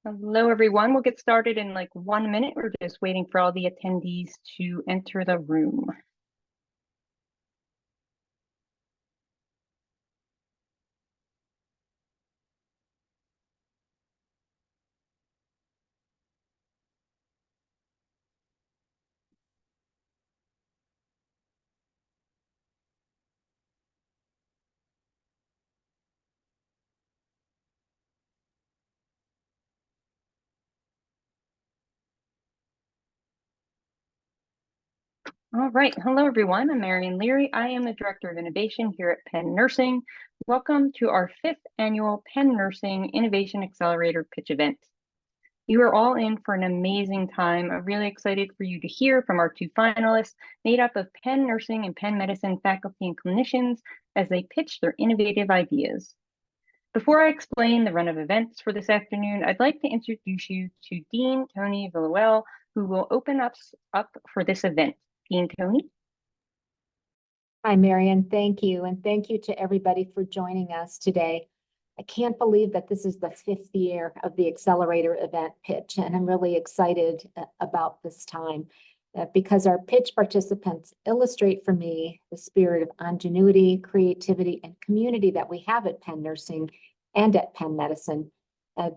Hello, everyone. We'll get started in like 1 minute. We're just waiting for all the attendees to enter the room. All right. Hello, everyone. I'm Marian Leary. I am the Director of Innovation here at Penn Nursing. Welcome to our 5th annual Penn Nursing Innovation Accelerator pitch event. You are all in for an amazing time. I'm really excited for you to hear from our 2 finalists made up of Penn Nursing and Penn Medicine faculty and clinicians as they pitch their innovative ideas. Before I explain the run of events for this afternoon, I'd like to introduce you to Dean Tony Villuel, who will open us up for this event. Dean Tony. Hi, Marian. Thank you. And thank you to everybody for joining us today. I can't believe that this is the 5th year of the Accelerator event pitch, and I'm really excited about this time because our pitch participants illustrate for me the spirit of ingenuity, creativity, and community that we have at Penn Nursing and at Penn Medicine.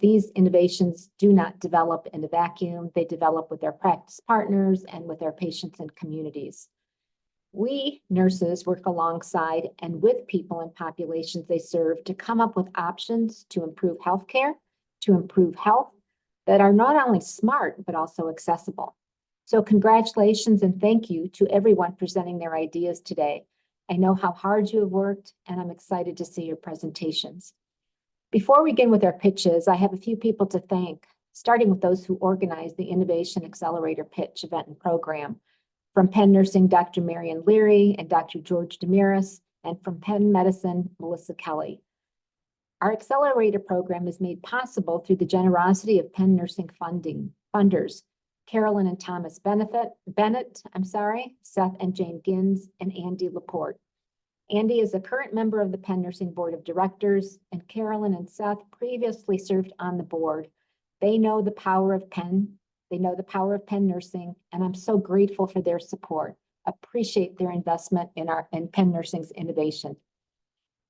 These innovations do not develop in a vacuum. They develop with their practice partners and with our patients and communities. We nurses work alongside and with people and populations they serve to come up with options to improve healthcare, to improve health that are not only smart, but also accessible. So congratulations and thank you to everyone presenting their ideas today. I know how hard you have worked, and I'm excited to see your presentations. Before we begin with our pitches, I have a few people to thank, starting with those who organized the Innovation Accelerator pitch event and program. From Penn Nursing, Dr. Marian Leary and Dr. George Demiris, and from Penn Medicine, Melissa Kelly. Our Accelerator program is made possible through the generosity of Penn Nursing funders, Carolyn and Thomas Bennett, Seth and Jane Gins, and Andy Laporte. Andy is a current member of the Penn Nursing Board of Directors, and Carolyn and Seth previously served on the board. They know the power of Penn. They know the power of Penn Nursing, and I'm so grateful for their support. Appreciate their investment in Penn Nursing's innovation.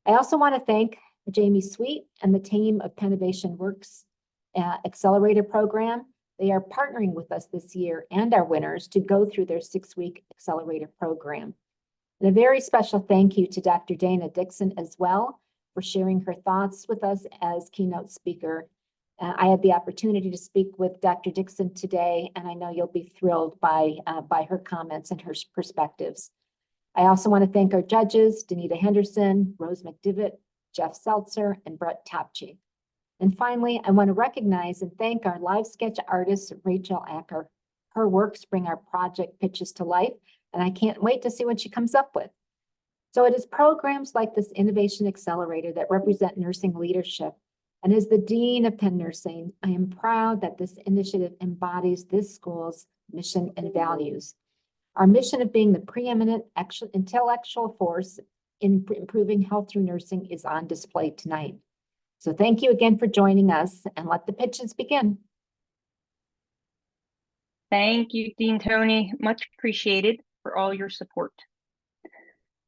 I also want to thank Jamie Sweet and the team of Pennovation Works Accelerator program. They are partnering with us this year and our winners to go through their 6-week accelerator program. And a very special thank you to Dr. Dayna Dixon as well for sharing her thoughts with us as keynote speaker. I had the opportunity to speak with Dr. Dixon today, and I know you'll be thrilled by her comments and her perspectives. I also want to thank our judges, Denita Henderson, Roze McDevitt, Jeff Seltzer, and Brett Topche. And finally, I want to recognize and thank our live sketch artist, Rachael Acker. Her works bring our project pitches to life, and I can't wait to see what she comes up with. So it is programs like this Innovation Accelerator that represent nursing leadership. And as the Dean of Penn Nursing, I am proud that this initiative embodies this school's mission and values. Our mission of being the preeminent intellectual force in improving health through nursing is on display tonight. So thank you again for joining us, and let the pitches begin. Thank you, Dean Tony. Much appreciated for all your support.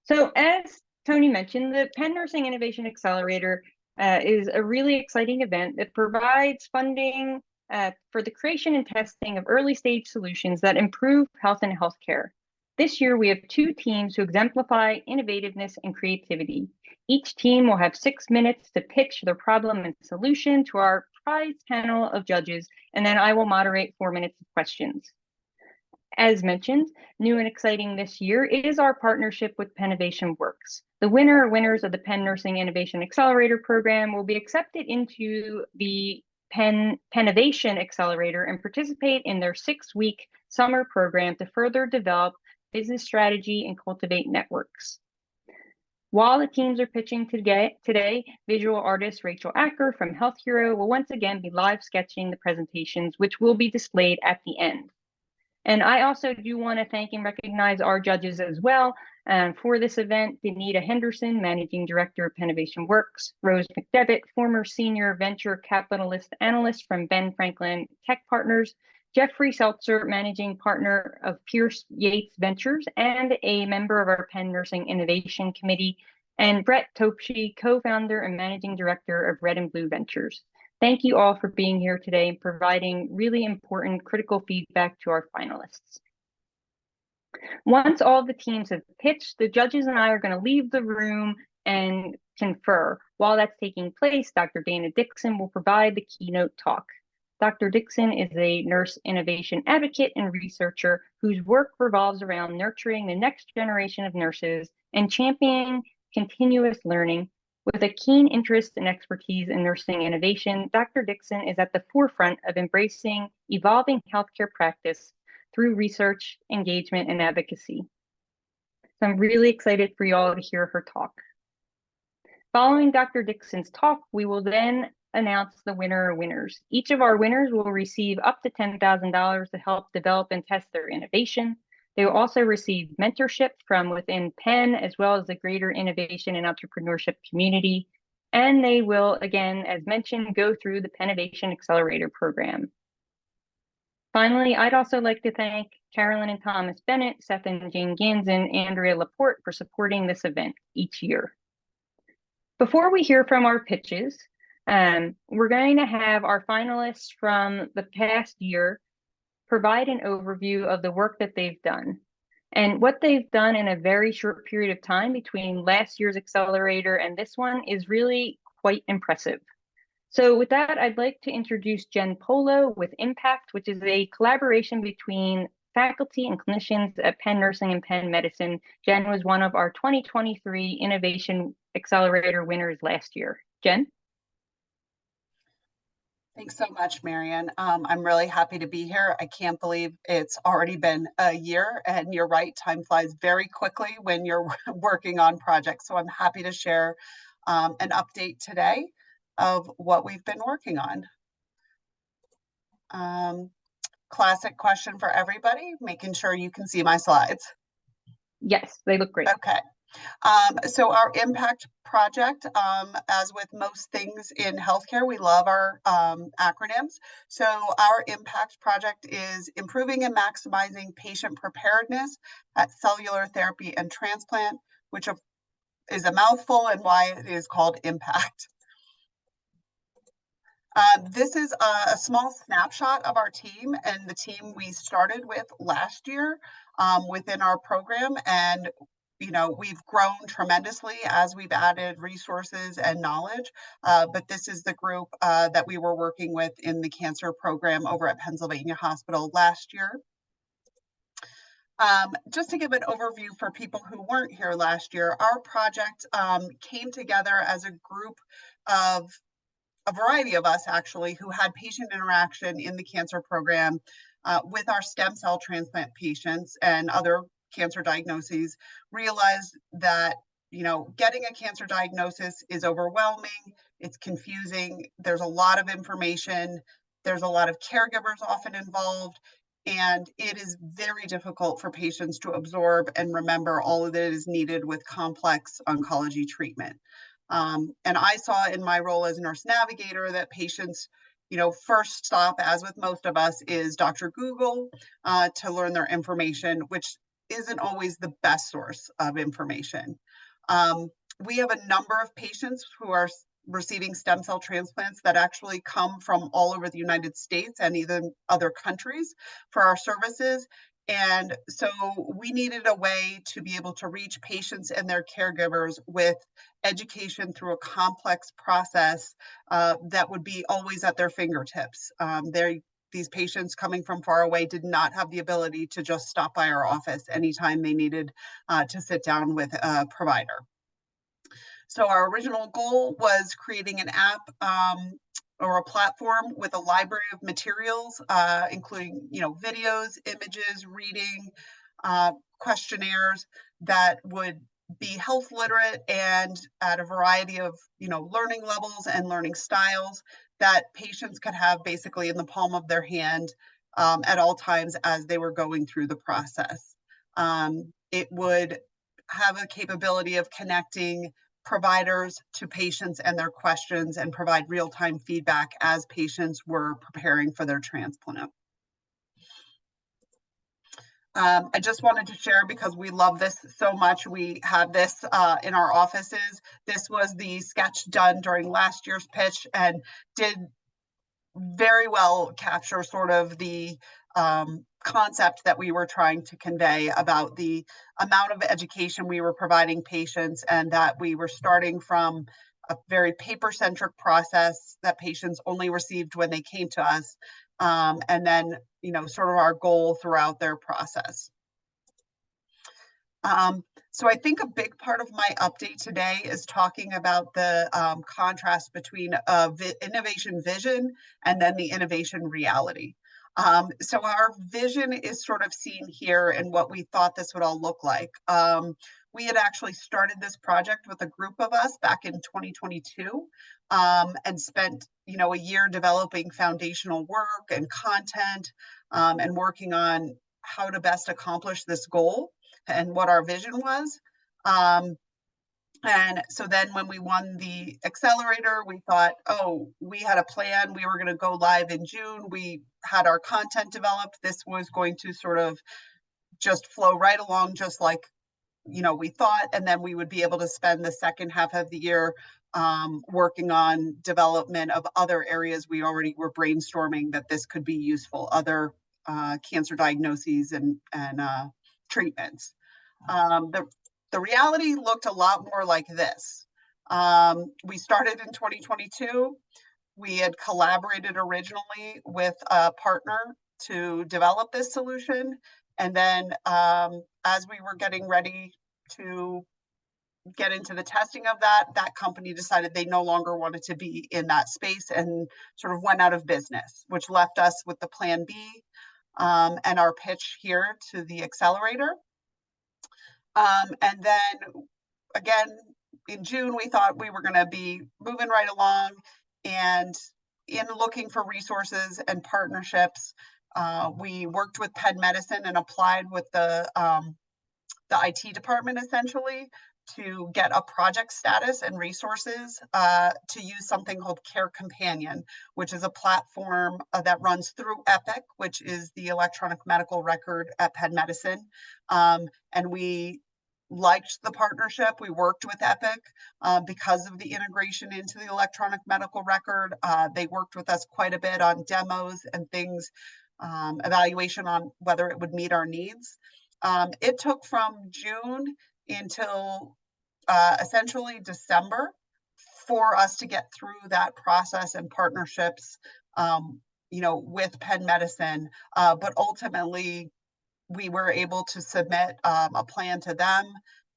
So as Tony mentioned, the Penn Nursing Innovation Accelerator is a really exciting event that provides funding for the creation and testing of early stage solutions that improve health and healthcare. This year, we have 2 teams who exemplify innovativeness and creativity. Each team will have 6 minutes to pitch their problem and solution to our prize panel of judges, and then I will moderate 4 minutes of questions. As mentioned, new and exciting this year is our partnership with Pennovation Works. The winners of the Penn Nursing Innovation Accelerator program will be accepted into the Pennovation Accelerator and participate in their 6-week summer program to further develop business strategy and cultivate networks. While the teams are pitching today, visual artist Rachael Acker from Health Hero will once again be live sketching the presentations, which will be displayed at the end. And I also do want to thank and recognize our judges as well. For this event, Denita Henderson, Managing Director of Pennovation Works, Roze McDevitt, former Senior Venture Capitalist Analyst from Ben Franklin Tech Partners, Jeffrey Seltzer, Managing Partner of Pierce Yates Ventures and a member of our Penn Nursing Innovation Committee, and Brett Topche, Co-founder and Managing Director of Red and Blue Ventures. Thank you all for being here today and providing really important critical feedback to our finalists. Once all the teams have pitched, the judges and I are going to leave the room and confer. While that's taking place, Dr. Dayna Dixon will provide the keynote talk. Dr. Dixon is a nurse innovation advocate and researcher whose work revolves around nurturing the next generation of nurses and championing continuous learning. With a keen interest and expertise in nursing innovation, Dr. Dixon is at the forefront of embracing evolving healthcare practice through research, engagement, and advocacy. So I'm really excited for you all to hear her talk. Following Dr. Dixon's talk, we will then announce the winner or winners. Each of our winners will receive up to $10,000 to help develop and test their innovation. They will also receive mentorship from within Penn, as well as the greater innovation and entrepreneurship community. And they will, again, as mentioned, go through the Pennovation Accelerator program. Finally, I'd also like to thank Carolyn and Thomas Bennett, Seth and Jane Gins, and Andrea Laporte for supporting this event each year. Before we hear from our pitches, we're going to have our finalists from the past year provide an overview of the work that they've done. And what they've done in a very short period of time between last year's accelerator and this one is really quite impressive. So with that, I'd like to introduce Jen Polo with Impact, which is a collaboration between faculty and clinicians at Penn Nursing and Penn Medicine. Jen was one of our 2023 Innovation Accelerator winners last year. Jen? Thanks so much, Marian. I'm really happy to be here. I can't believe it's already been a year, and you're right, time flies very quickly when you're working on projects. So I'm happy to share an update today of what we've been working on. Classic question for everybody, making sure you can see my slides. Yes, they look great. Okay. So our impact project, as with most things in healthcare, we love our acronyms. So our impact project is improving and maximizing patient preparedness at cellular therapy and transplant, which is a mouthful and why it is called impact. This is a small snapshot of our team and the team we started with last year within our program. And we've grown tremendously as we've added resources and knowledge, but this is the group that we were working with in the cancer program over at Pennsylvania Hospital last year. Just to give an overview for people who weren't here last year, our project came together as a group of a variety of us actually who had patient interaction in the cancer program with our stem cell transplant patients and other cancer diagnoses, realized that getting a cancer diagnosis is overwhelming, it's confusing, there's a lot of information, there's a lot of caregivers often involved, and it is very difficult for patients to absorb and remember all of that is needed with complex oncology treatment. And I saw in my role as nurse navigator that patients first stop, as with most of us, is Dr. Google to learn their information, which isn't always the best source of information. We have a number of patients who are receiving stem cell transplants that actually come from all over the United States and even other countries for our services. And so we needed a way to be able to reach patients and their caregivers with education through a complex process that would be always at their fingertips. These patients coming from far away did not have the ability to just stop by our office anytime they needed to sit down with a provider. So our original goal was creating an app or a platform with a library of materials, including videos, images, reading, questionnaires that would be health literate and at a variety of learning levels and learning styles that patients could have basically in the palm of their hand at all times as they were going through the process. It would have a capability of connecting providers to patients and their questions and provide real-time feedback as patients were preparing for their transplant. I just wanted to share, because we love this so much, we have this in our offices. This was the sketch done during last year's pitch and did very well capture sort of the concept that we were trying to convey about the amount of education we were providing patients, and that we were starting from a very paper-centric process that patients only received when they came to us, and then, you know, sort of our goal throughout their process. So I think a big part of my update today is talking about the contrast between innovation vision and then the innovation reality. So our vision is sort of seen here and what we thought this would all look like. We had actually started this project with a group of us back in 2022 and spent, you know, a year developing foundational work and content and working on how to best accomplish this goal and what our vision was. And so then when we won the accelerator, we thought, oh, we had a plan. We were going to go live in June. We had our content developed. This was going to sort of just flow right along, just like, you know, we thought. And then we would be able to spend the second half of the year working on development of other areas we already were brainstorming that this could be useful, other cancer diagnoses and treatments. The reality looked a lot more like this. We started in 2022. We had collaborated originally with a partner to develop this solution. And then as we were getting ready to get into the testing of that company decided they no longer wanted to be in that space and sort of went out of business, which left us with the plan B and our pitch here to the accelerator. And then again, in June, we thought we were going to be moving right along, and in looking for resources and partnerships, we worked with Penn Medicine and applied with the IT department essentially to get a project status and resources to use something called Care Companion, which is a platform that runs through Epic, which is the electronic medical record at Penn Medicine. And we liked the partnership. We worked with Epic because of the integration into the electronic medical record. They worked with us quite a bit on demos and things, evaluation on whether it would meet our needs. It took from June until essentially December for us to get through that process and partnerships, you know, with Penn Medicine. But ultimately, we were able to submit a plan to them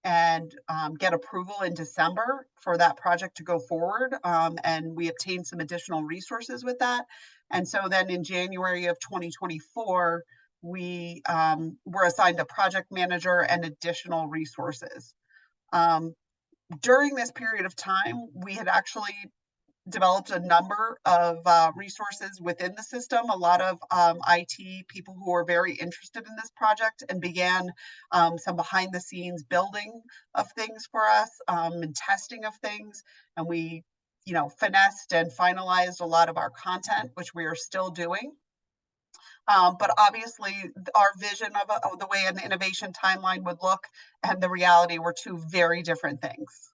and get approval in December for that project to go forward. And we obtained some additional resources with that. And so then in January of 2024, we were assigned a project manager and additional resources. During this period of time, we had actually developed a number of resources within the system, a lot of IT people who were very interested in this project, and began some behind the scenes building of things for us and testing of things. And we, you know, finessed and finalized a lot of our content, which we are still doing. But obviously our vision of the way an innovation timeline would look and the reality were two very different things.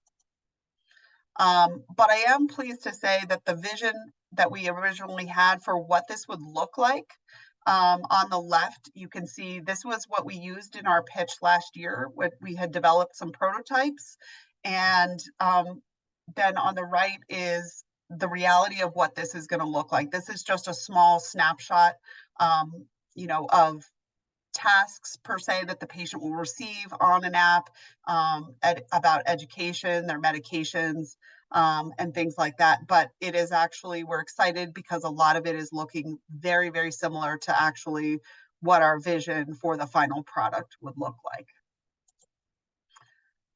But I am pleased to say that the vision that we originally had for what this would look like, on the left, you can see this was what we used in our pitch last year when we had developed some prototypes. And then on the right is the reality of what this is going to look like. This is just a small snapshot, you know, of tasks per se that the patient will receive on an app about education, their medications, and things like that. But it is actually, we're excited because a lot of it is looking very, very similar to actually what our vision for the final product would look like.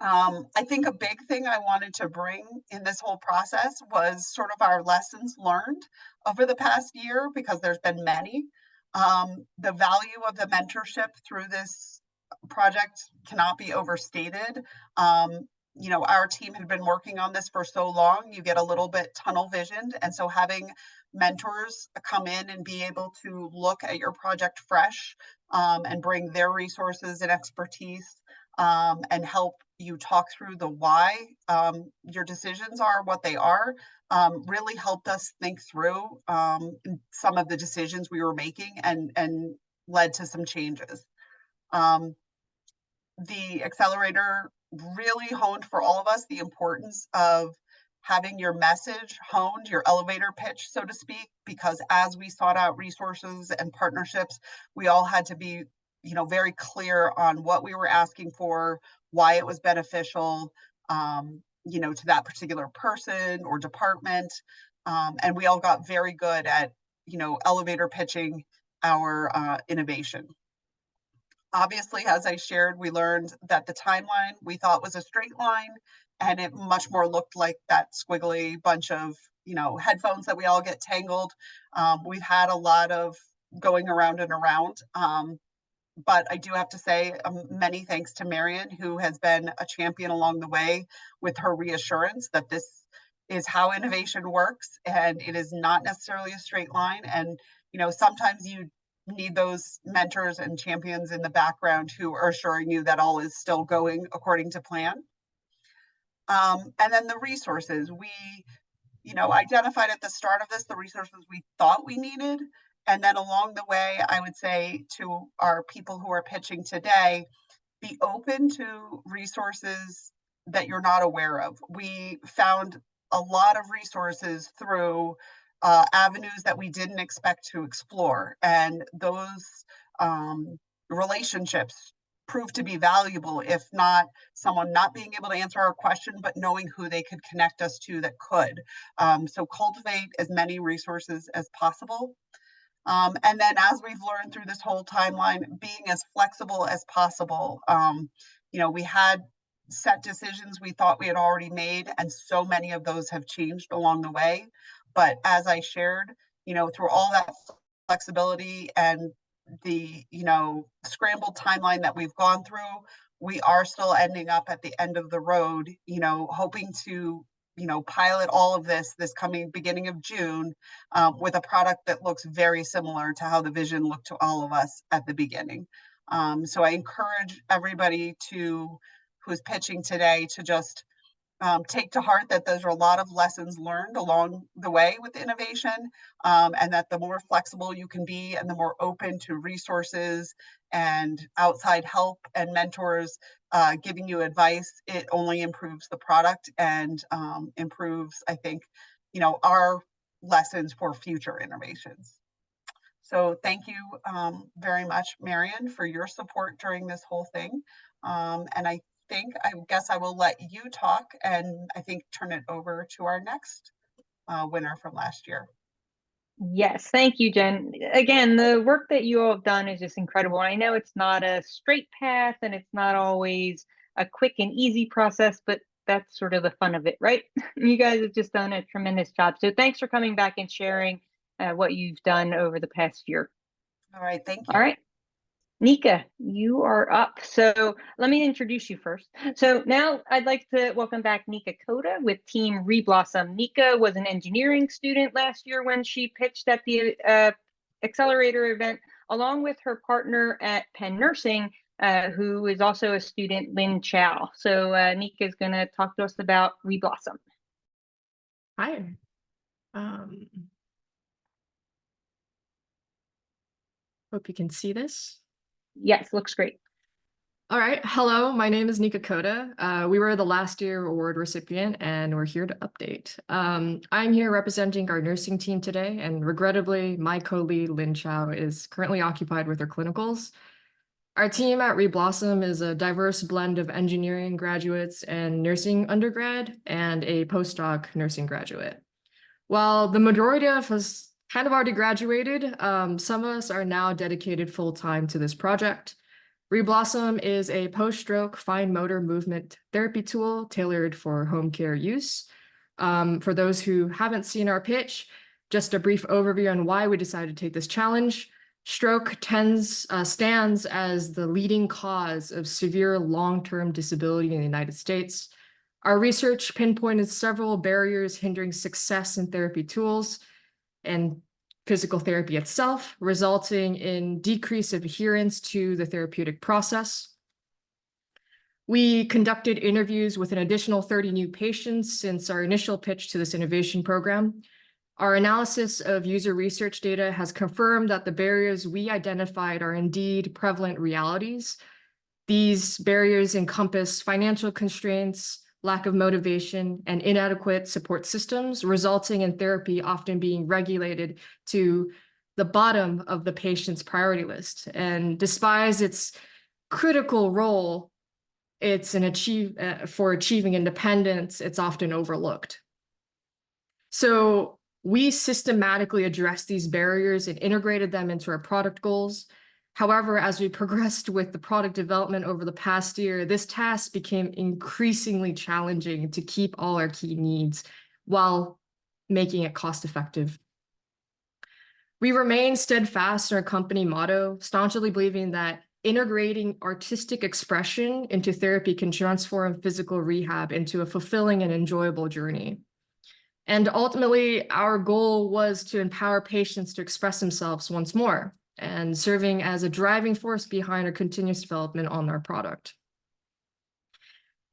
I think a big thing I wanted to bring in this whole process was sort of our lessons learned over the past year, because there's been many. The value of the mentorship through this project cannot be overstated. You know, our team had been working on this for so long, you get a little bit tunnel visioned. And so having mentors come in and be able to look at your project fresh and bring their resources and expertise and help you talk through the why your decisions are what they are, really helped us think through some of the decisions we were making and led to some changes. The accelerator really honed for all of us the importance of having your message honed, your elevator pitch, so to speak, because as we sought out resources and partnerships, we all had to be, you know, very clear on what we were asking for, why it was beneficial, you know, to that particular person or department. And we all got very good at, you know, elevator pitching our innovation. Obviously, as I shared, we learned that the timeline we thought was a straight line, and it much more looked like that squiggly bunch of, you know, headphones that we all get tangled. We've had a lot of going around and around, but I do have to say many thanks to Marion, who has been a champion along the way with her reassurance that this is how innovation works, and it is not necessarily a straight line. And, you know, sometimes you need those mentors and champions in the background who are assuring you that all is still going according to plan. And then the resources we, you know, identified at the start of this, the resources we thought we needed. And then along the way, I would say to our people who are pitching today, be open to resources that you're not aware of. We found a lot of resources through avenues that we didn't expect to explore. And those relationships proved to be valuable, if not someone not being able to answer our question, but knowing who they could connect us to that could. So cultivate as many resources as possible. And then as we've learned through this whole timeline, being as flexible as possible. You know, we had set decisions we thought we had already made, and so many of those have changed along the way. But as I shared, you know, through all that flexibility and the, you know, scrambled timeline that we've gone through, we are still ending up at the end of the road, you know, hoping to, you know, pilot all of this coming beginning of June with a product that looks very similar to how the vision looked to all of us at the beginning. So I encourage everybody who's pitching today to just take to heart that there's a lot of lessons learned along the way with innovation, and that the more flexible you can be and the more open to resources and outside help and mentors giving you advice, it only improves the product and improves, I think, you know, our lessons for future innovations. So thank you very much, Marion, for your support during this whole thing. And I guess I will let you talk and I think turn it over to our next winner from last year. Yes, thank you, Jen. Again, the work that you all have done is just incredible. I know it's not a straight path and it's not always a quick and easy process, but that's sort of the fun of it, right? You guys have just done a tremendous job. So thanks for coming back and sharing what you've done over the past year. All right, thank you. All right. Nika, you are up. So let me introduce you first. So now I'd like to welcome back Nika Koda with Team Reblossom. Nika was an engineering student last year when she pitched at the Accelerator event, along with her partner at Penn Nursing, who is also a student, Lynn Chow. So Nika is going to talk to us about Reblossom. Hi. Hope you can see this. Yes, looks great. All right. Hello, my name is Nika Koda. We were the last year award recipient and we're here to update. I'm here representing our nursing team today, and regrettably, my co-lead Lynn Chow is currently occupied with her clinicals. Our team at Reblossom is a diverse blend of engineering graduates and nursing undergrad and a postdoc nursing graduate. While the majority of us kind of already graduated, some of us are now dedicated full-time to this project. Reblossom is a post-stroke fine motor movement therapy tool tailored for home care use. For those who haven't seen our pitch, just a brief overview on why we decided to take this challenge. Stroke stands as the leading cause of severe long-term disability in the United States. Our research pinpointed several barriers hindering success in therapy tools and physical therapy itself, resulting in decrease of adherence to the therapeutic process. We conducted interviews with an additional 30 new patients since our initial pitch to this innovation program. Our analysis of user research data has confirmed that the barriers we identified are indeed prevalent realities. These barriers encompass financial constraints, lack of motivation, and inadequate support systems, resulting in therapy often being regulated to the bottom of the patient's priority list. And despite its critical role for achieving independence, it's often overlooked. So we systematically addressed these barriers and integrated them into our product goals. However, as we progressed with the product development over the past year, this task became increasingly challenging to keep all our key needs while making it cost-effective. We remain steadfast in our company motto, staunchly believing that integrating artistic expression into therapy can transform physical rehab into a fulfilling and enjoyable journey. And ultimately, our goal was to empower patients to express themselves once more, and serving as a driving force behind our continuous development on our product.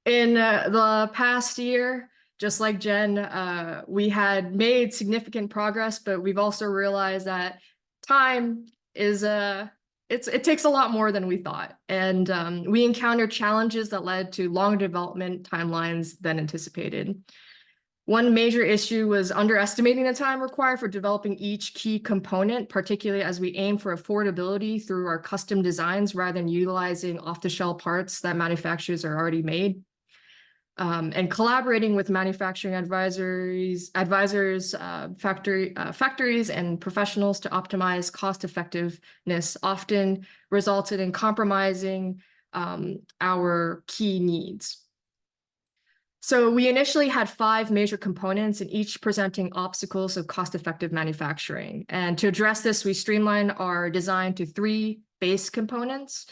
In the past year, just like Jen, we had made significant progress, but we've also realized that time is it takes a lot more than we thought. And we encountered challenges that led to longer development timelines than anticipated. One major issue was underestimating the time required for developing each key component, particularly as we aim for affordability through our custom designs rather than utilizing off-the-shelf parts that manufacturers are already made. And collaborating with manufacturing advisors, factories, and professionals to optimize cost-effectiveness often resulted in compromising our key needs. So we initially had 5 major components, and each presenting obstacles of cost-effective manufacturing. And to address this, we streamlined our design to 3 base components,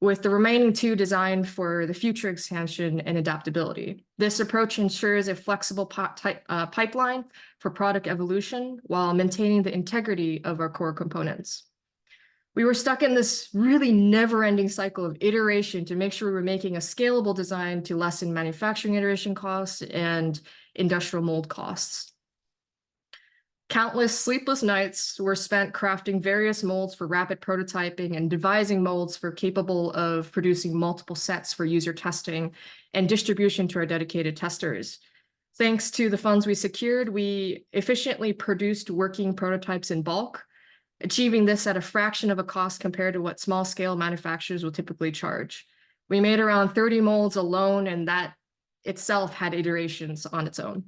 with the remaining 2 designed for the future expansion and adaptability. This approach ensures a flexible pipeline for product evolution while maintaining the integrity of our core components. We were stuck in this really never-ending cycle of iteration to make sure we were making a scalable design to lessen manufacturing iteration costs and industrial mold costs. Countless sleepless nights were spent crafting various molds for rapid prototyping and devising molds capable of producing multiple sets for user testing and distribution to our dedicated testers. Thanks to the funds we secured, we efficiently produced working prototypes in bulk, achieving this at a fraction of a cost compared to what small-scale manufacturers will typically charge. We made around 30 molds alone, and that itself had iterations on its own.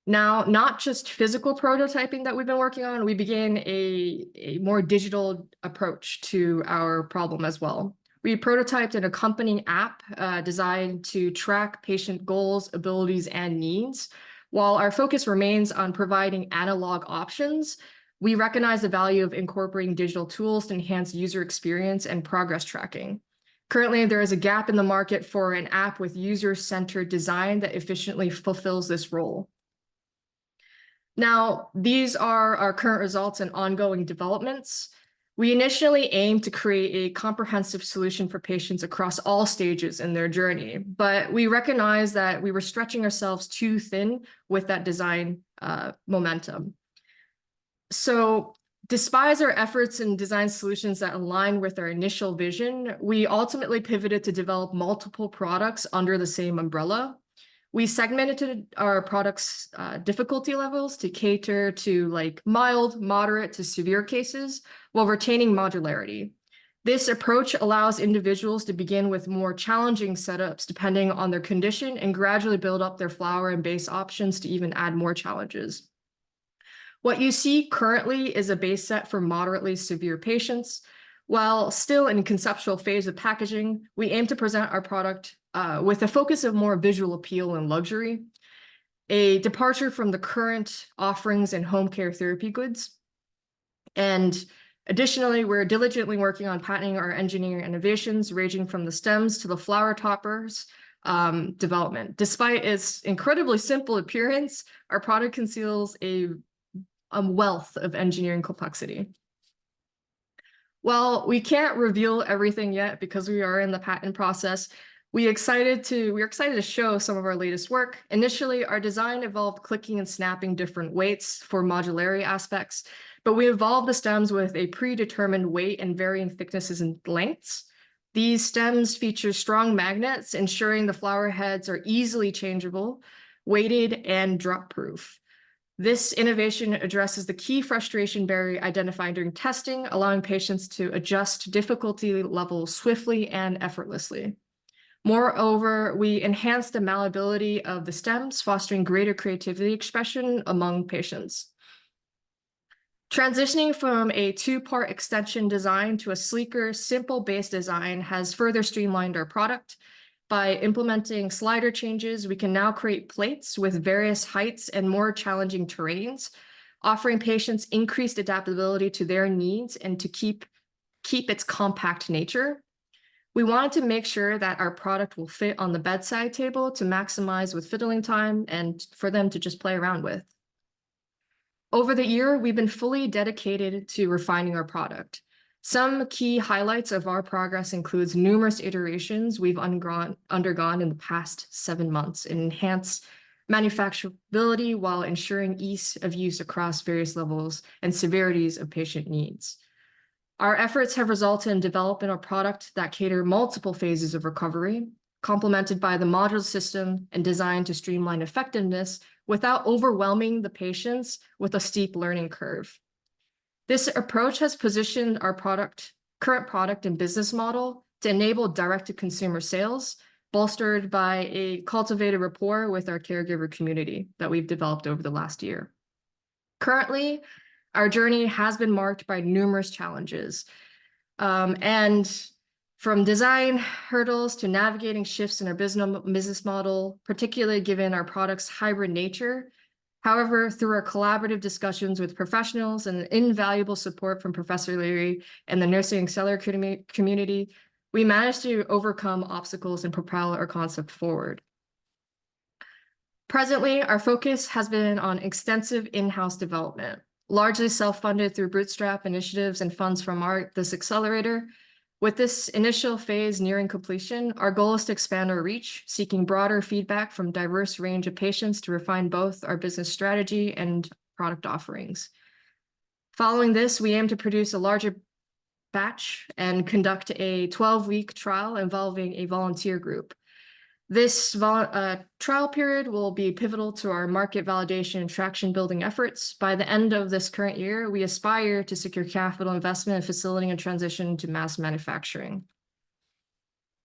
Now, not just physical prototyping that we've been working on, we began a more digital approach to our problem as well. We prototyped an accompanying app designed to track patient goals, abilities, and needs. While our focus remains on providing analog options, we recognize the value of incorporating digital tools to enhance user experience and progress tracking. Currently, there is a gap in the market for an app with user-centered design that efficiently fulfills this role. Now, these are our current results and ongoing developments. We initially aimed to create a comprehensive solution for patients across all stages in their journey, but we recognized that we were stretching ourselves too thin with that design momentum. So despite our efforts in design solutions that align with our initial vision, we ultimately pivoted to develop multiple products under the same umbrella. We segmented our products' difficulty levels to cater to mild, moderate to severe cases while retaining modularity. This approach allows individuals to begin with more challenging setups depending on their condition and gradually build up their flower and base options to even add more challenges. What you see currently is a base set for moderately severe patients. While still in conceptual phase of packaging, we aim to present our product with a focus of more visual appeal and luxury, a departure from the current offerings in home care therapy goods. And Additionally, we're diligently working on patenting our engineering innovations, ranging from the stems to the flower toppers development. Despite its incredibly simple appearance, our product conceals a wealth of engineering complexity. While we can't reveal everything yet because we are in the patent process, we're excited to show some of our latest work. Initially, our design involved clicking and snapping different weights for modularity aspects, but we evolved the stems with a predetermined weight and varying thicknesses and lengths. These stems feature strong magnets, ensuring the flower heads are easily changeable, weighted, and drop-proof. This innovation addresses the key frustration barrier identified during testing, allowing patients to adjust difficulty levels swiftly and effortlessly. Moreover, we enhanced the malleability of the stems, fostering greater creativity expression among patients. Transitioning from a two-part extension design to a sleeker, simple base design has further streamlined our product. By implementing slider changes, we can now create plates with various heights and more challenging terrains, offering patients increased adaptability to their needs and to keep its compact nature. We wanted to make sure that our product will fit on the bedside table to maximize with fiddling time and for them to just play around with. Over the year, we've been fully dedicated to refining our product. Some key highlights of our progress includes numerous iterations we've undergone in the past 7 months and enhance manufacturability while ensuring ease of use across various levels and severities of patient needs. Our efforts have resulted in developing a product that cater multiple phases of recovery, complemented by the modular system and designed to streamline effectiveness without overwhelming the patients with a steep learning curve. This approach has positioned our current product and business model to enable direct-to-consumer sales, bolstered by a cultivated rapport with our caregiver community that we've developed over the last year. Currently, our journey has been marked by numerous challenges, and from design hurdles to navigating shifts in our business model, particularly given our product's hybrid nature. However, through our collaborative discussions with professionals and invaluable support from Professor Leary and the Nursing Accelerator community, we managed to overcome obstacles and propel our concept forward. Presently, our focus has been on extensive in-house development, largely self-funded through bootstrap initiatives and funds from this accelerator. With this initial phase nearing completion, our goal is to expand our reach, seeking broader feedback from a diverse range of patients to refine both our business strategy and product offerings. Following this, we aim to produce a larger batch and conduct a 12-week trial involving a volunteer group. This trial period will be pivotal to our market validation and traction building efforts. By the end of this current year, we aspire to secure capital investment and facilitating a transition to mass manufacturing.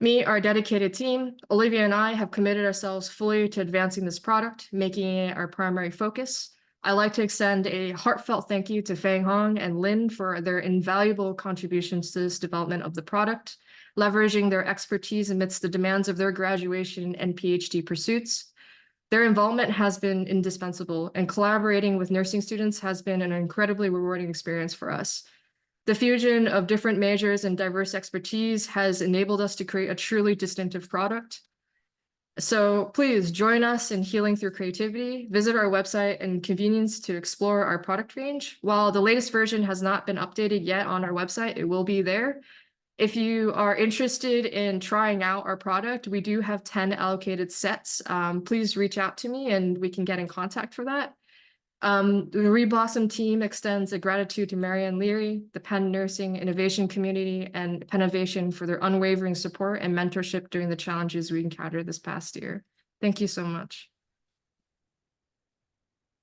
Me, our dedicated team, Olivia and I have committed ourselves fully to advancing this product, making it our primary focus. I'd like to extend a heartfelt thank you to Feng Hong and Lin for their invaluable contributions to this development of the product, leveraging their expertise amidst the demands of their graduation and PhD pursuits. Their involvement has been indispensable, and collaborating with nursing students has been an incredibly rewarding experience for us. The fusion of different majors and diverse expertise has enabled us to create a truly distinctive product. So please join us in healing through creativity. Visit our website and convenience to explore our product range. While the latest version has not been updated yet on our website, it will be there. If you are interested in trying out our product, we do have 10 allocated sets. Please reach out to me and we can get in contact for that. The Reblossom team extends a gratitude to Marianne Leary, the Penn Nursing Innovation Community, and Pennovation for their unwavering support and mentorship during the challenges we encountered this past year. Thank you so much.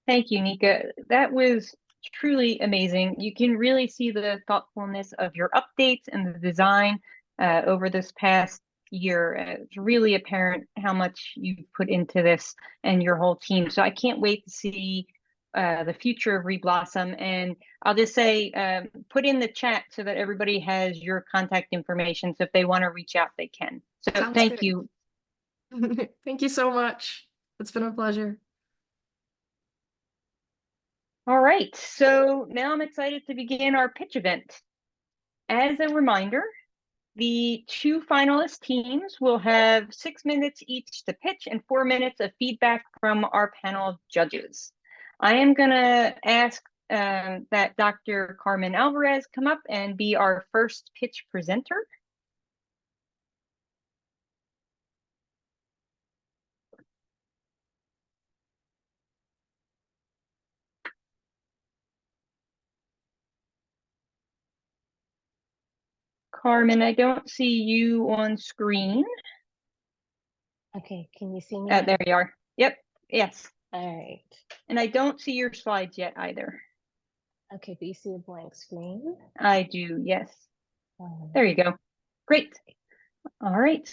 Thank you, Nika. That was truly amazing. You can really see the thoughtfulness of your updates and the design over this past year. It's really apparent how much you've put into this and your whole team. So I can't wait to see the future of Reblossom. And I'll just say, put in the chat so that everybody has your contact information. So if they want to reach out, they can. So Sounds thank good. you. Thank you so much. It's been a pleasure. All right, so now I'm excited to begin our pitch event. As a reminder, the 2 finalist teams will have 6 minutes each to pitch and 4 minutes of feedback from our panel of judges. I am going to ask that Dr. Carmen Alvarez come up and be our first pitch presenter. Carmen, I don't see you on screen. Okay, can you see me? There you are. Yep, yes. All right. And I don't see your slides yet either. Okay, do you see a blank screen? I do, yes. There you go. Great. All right,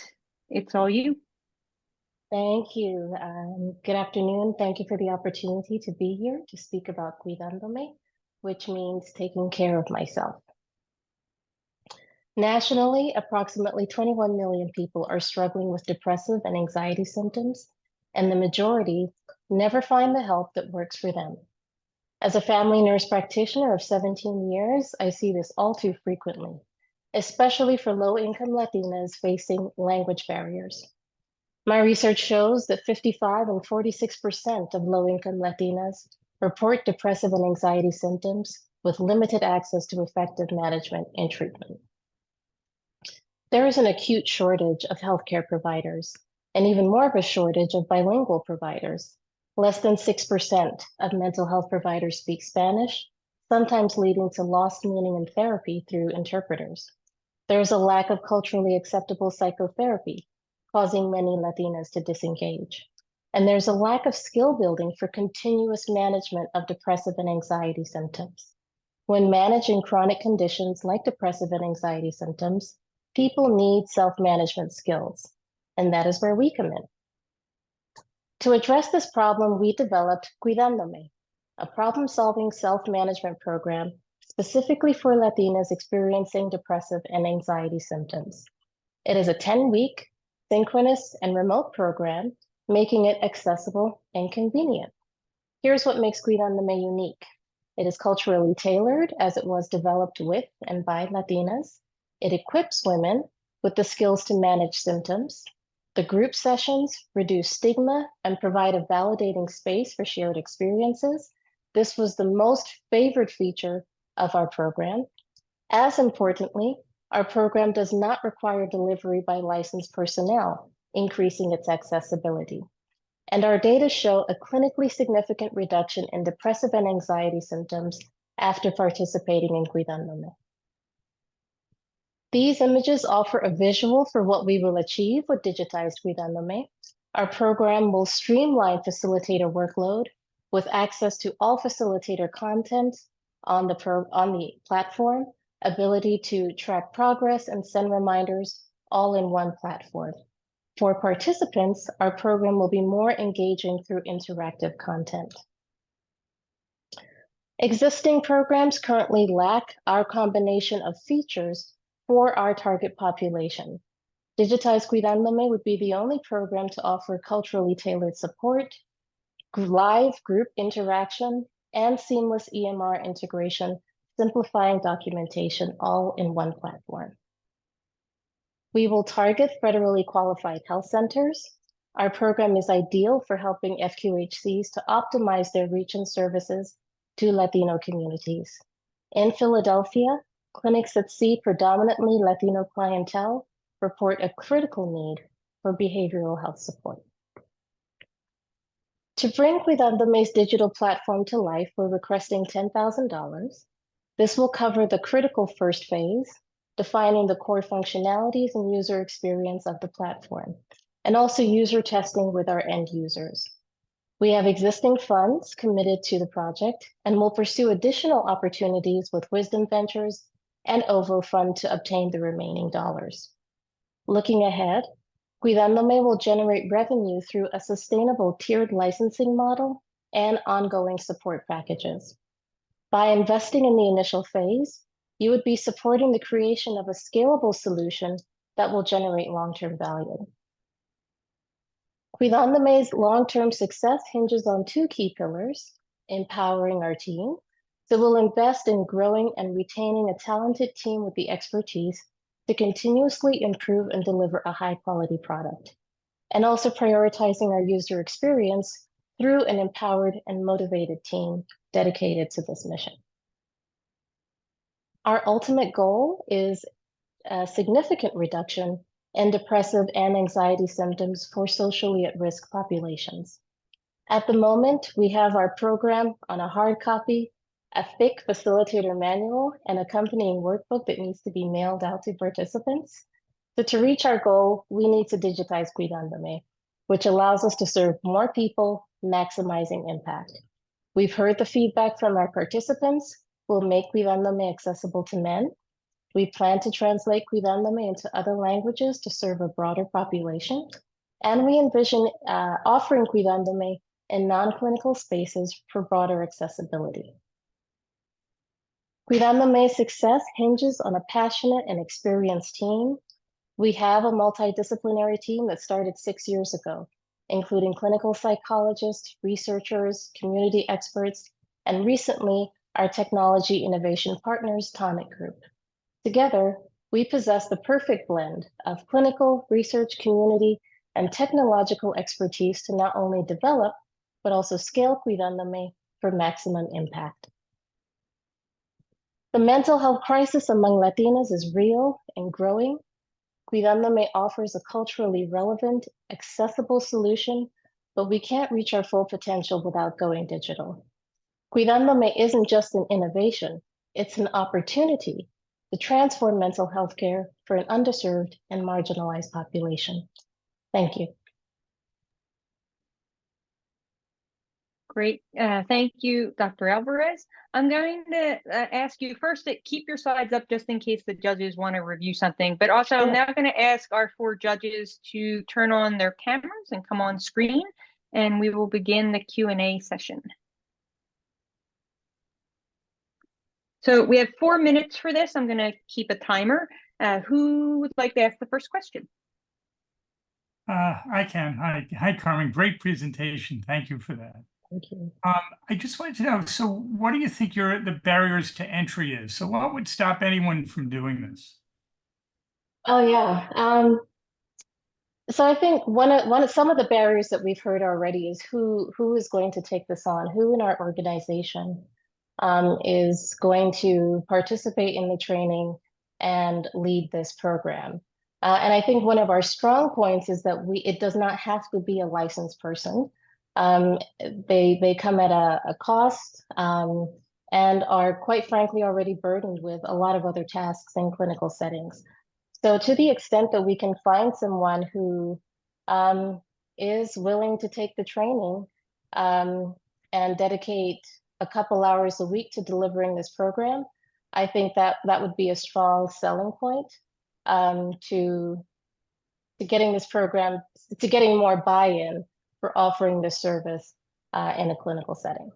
it's all you. Thank you. Good afternoon. Thank you for the opportunity to be here to speak about cuidándome, which means taking care of myself. Nationally, approximately 21 million people are struggling with depressive and anxiety symptoms, and the majority never find the help that works for them. As a family nurse practitioner of 17 years, I see this all too frequently, especially for low-income Latinas facing language barriers. My research shows that 55 and 46% of low-income Latinas report depressive and anxiety symptoms with limited access to effective management and treatment. There is an acute shortage of healthcare providers, and even more of a shortage of bilingual providers. Less than 6% of mental health providers speak Spanish, sometimes leading to lost meaning in therapy through interpreters. There is a lack of culturally acceptable psychotherapy, causing many Latinas to disengage. And there's a lack of skill building for continuous management of depressive and anxiety symptoms. When managing chronic conditions like depressive and anxiety symptoms, people need self-management skills, and that is where we come in. To address this problem, we developed Cuidándome, a problem-solving self-management program specifically for Latinas experiencing depressive and anxiety symptoms. It is a 10-week, synchronous, and remote program, making it accessible and convenient. Here's what makes Cuidándome unique. It is culturally tailored as it was developed with and by Latinas. It equips women with the skills to manage symptoms. The group sessions reduce stigma and provide a validating space for shared experiences. This was the most favored feature of our program. As importantly, our program does not require delivery by licensed personnel, increasing its accessibility. And our data show a clinically significant reduction in depressive and anxiety symptoms after participating in Cuidándome. These images offer a visual for what we will achieve with digitized Cuidándome. Our program will streamline facilitator workload with access to all facilitator content on the platform, ability to track progress and send reminders all in one platform. For participants, our program will be more engaging through interactive content. Existing programs currently lack our combination of features for our target population. Digitized Cuidándome would be the only program to offer culturally tailored support, live group interaction, and seamless EMR integration, simplifying documentation all in one platform. We will target federally qualified health centers. Our program is ideal for helping FQHCs to optimize their reach and services to Latino communities. In Philadelphia, clinics that see predominantly Latino clientele report a critical need for behavioral health support. To bring Cuidándome's digital platform to life, we're requesting $10,000. This will cover the critical first phase, defining the core functionalities and user experience of the platform, and also user testing with our end users. We have existing funds committed to the project and will pursue additional opportunities with Wisdom Ventures and OVO Fund to obtain the remaining dollars. Looking ahead, Cuidándome will generate revenue through a sustainable tiered licensing model and ongoing support packages. By investing in the initial phase, you would be supporting the creation of a scalable solution that will generate long-term value. Cuidándome's long-term success hinges on two key pillars: empowering our team. So we'll invest in growing and retaining a talented team with the expertise to continuously improve and deliver a high quality product, and also prioritizing our user experience through an empowered and motivated team dedicated to this mission. Our ultimate goal is a significant reduction in depressive and anxiety symptoms for socially at-risk populations. At the moment, we have our program on a hard copy, a thick facilitator manual, and accompanying workbook that needs to be mailed out to participants. So to reach our goal, we need to digitize Cuidándome, which allows us to serve more people, maximizing impact. We've heard the feedback from our participants. We'll make Cuidándome accessible to men. We plan to translate Cuidándome into other languages to serve a broader population. And we envision offering Cuidándome in non-clinical spaces for broader accessibility. Cuidándome's success hinges on a passionate and experienced team. We have a multidisciplinary team that started 6 years ago, including clinical psychologists, researchers, community experts, and recently, our technology innovation partners, Tonic Group. Together, we possess the perfect blend of clinical, research, community, and technological expertise to not only develop, but also scale Cuidándome for maximum impact. The mental health crisis among Latinas is real and growing. Cuidándome offers a culturally relevant, accessible solution, but we can't reach our full potential without going digital. Cuidándome isn't just an innovation, it's an opportunity to transform mental health care for an underserved and marginalized population. Thank you. Great. Thank you, Dr. Alvarez. I'm going to ask you first to keep your slides up just in case the judges want to review something, but also I'm now going to ask our 4 judges to turn on their cameras and come on screen, and we will begin the Q&A session. So we have 4 minutes for this. I'm going to keep a timer. Who would like to ask the first question? I can. Hi, Carmen. Great presentation. Thank you for that. Thank you. I just wanted to know, so what do you think the barriers to entry is? So what would stop anyone from doing this? Oh yeah. So I think some of the barriers that we've heard already is who is going to take this on, who in our organization is going to participate in the training and lead this program. And I think one of our strong points is that it does not have to be a licensed person. They come at a cost and are quite frankly already burdened with a lot of other tasks in clinical settings. So to the extent that we can find someone who is willing to take the training and dedicate a couple hours a week to delivering this program, I think that would be a strong selling point to getting this program, to getting more buy-in for offering this service in a clinical setting.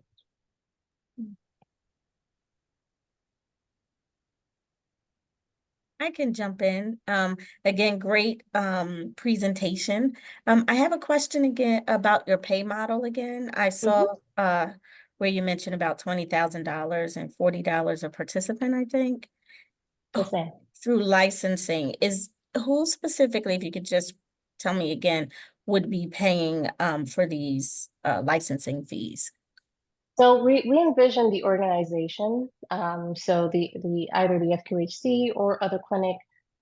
I can jump in. Again, great presentation. I have a question again about your pay model again. I saw where you mentioned about $20,000 and $40 a participant, I think. Okay. Through licensing. Who specifically, if you could just tell me again, would be paying for these licensing fees? So we envision the organization, so either the FQHC or other clinic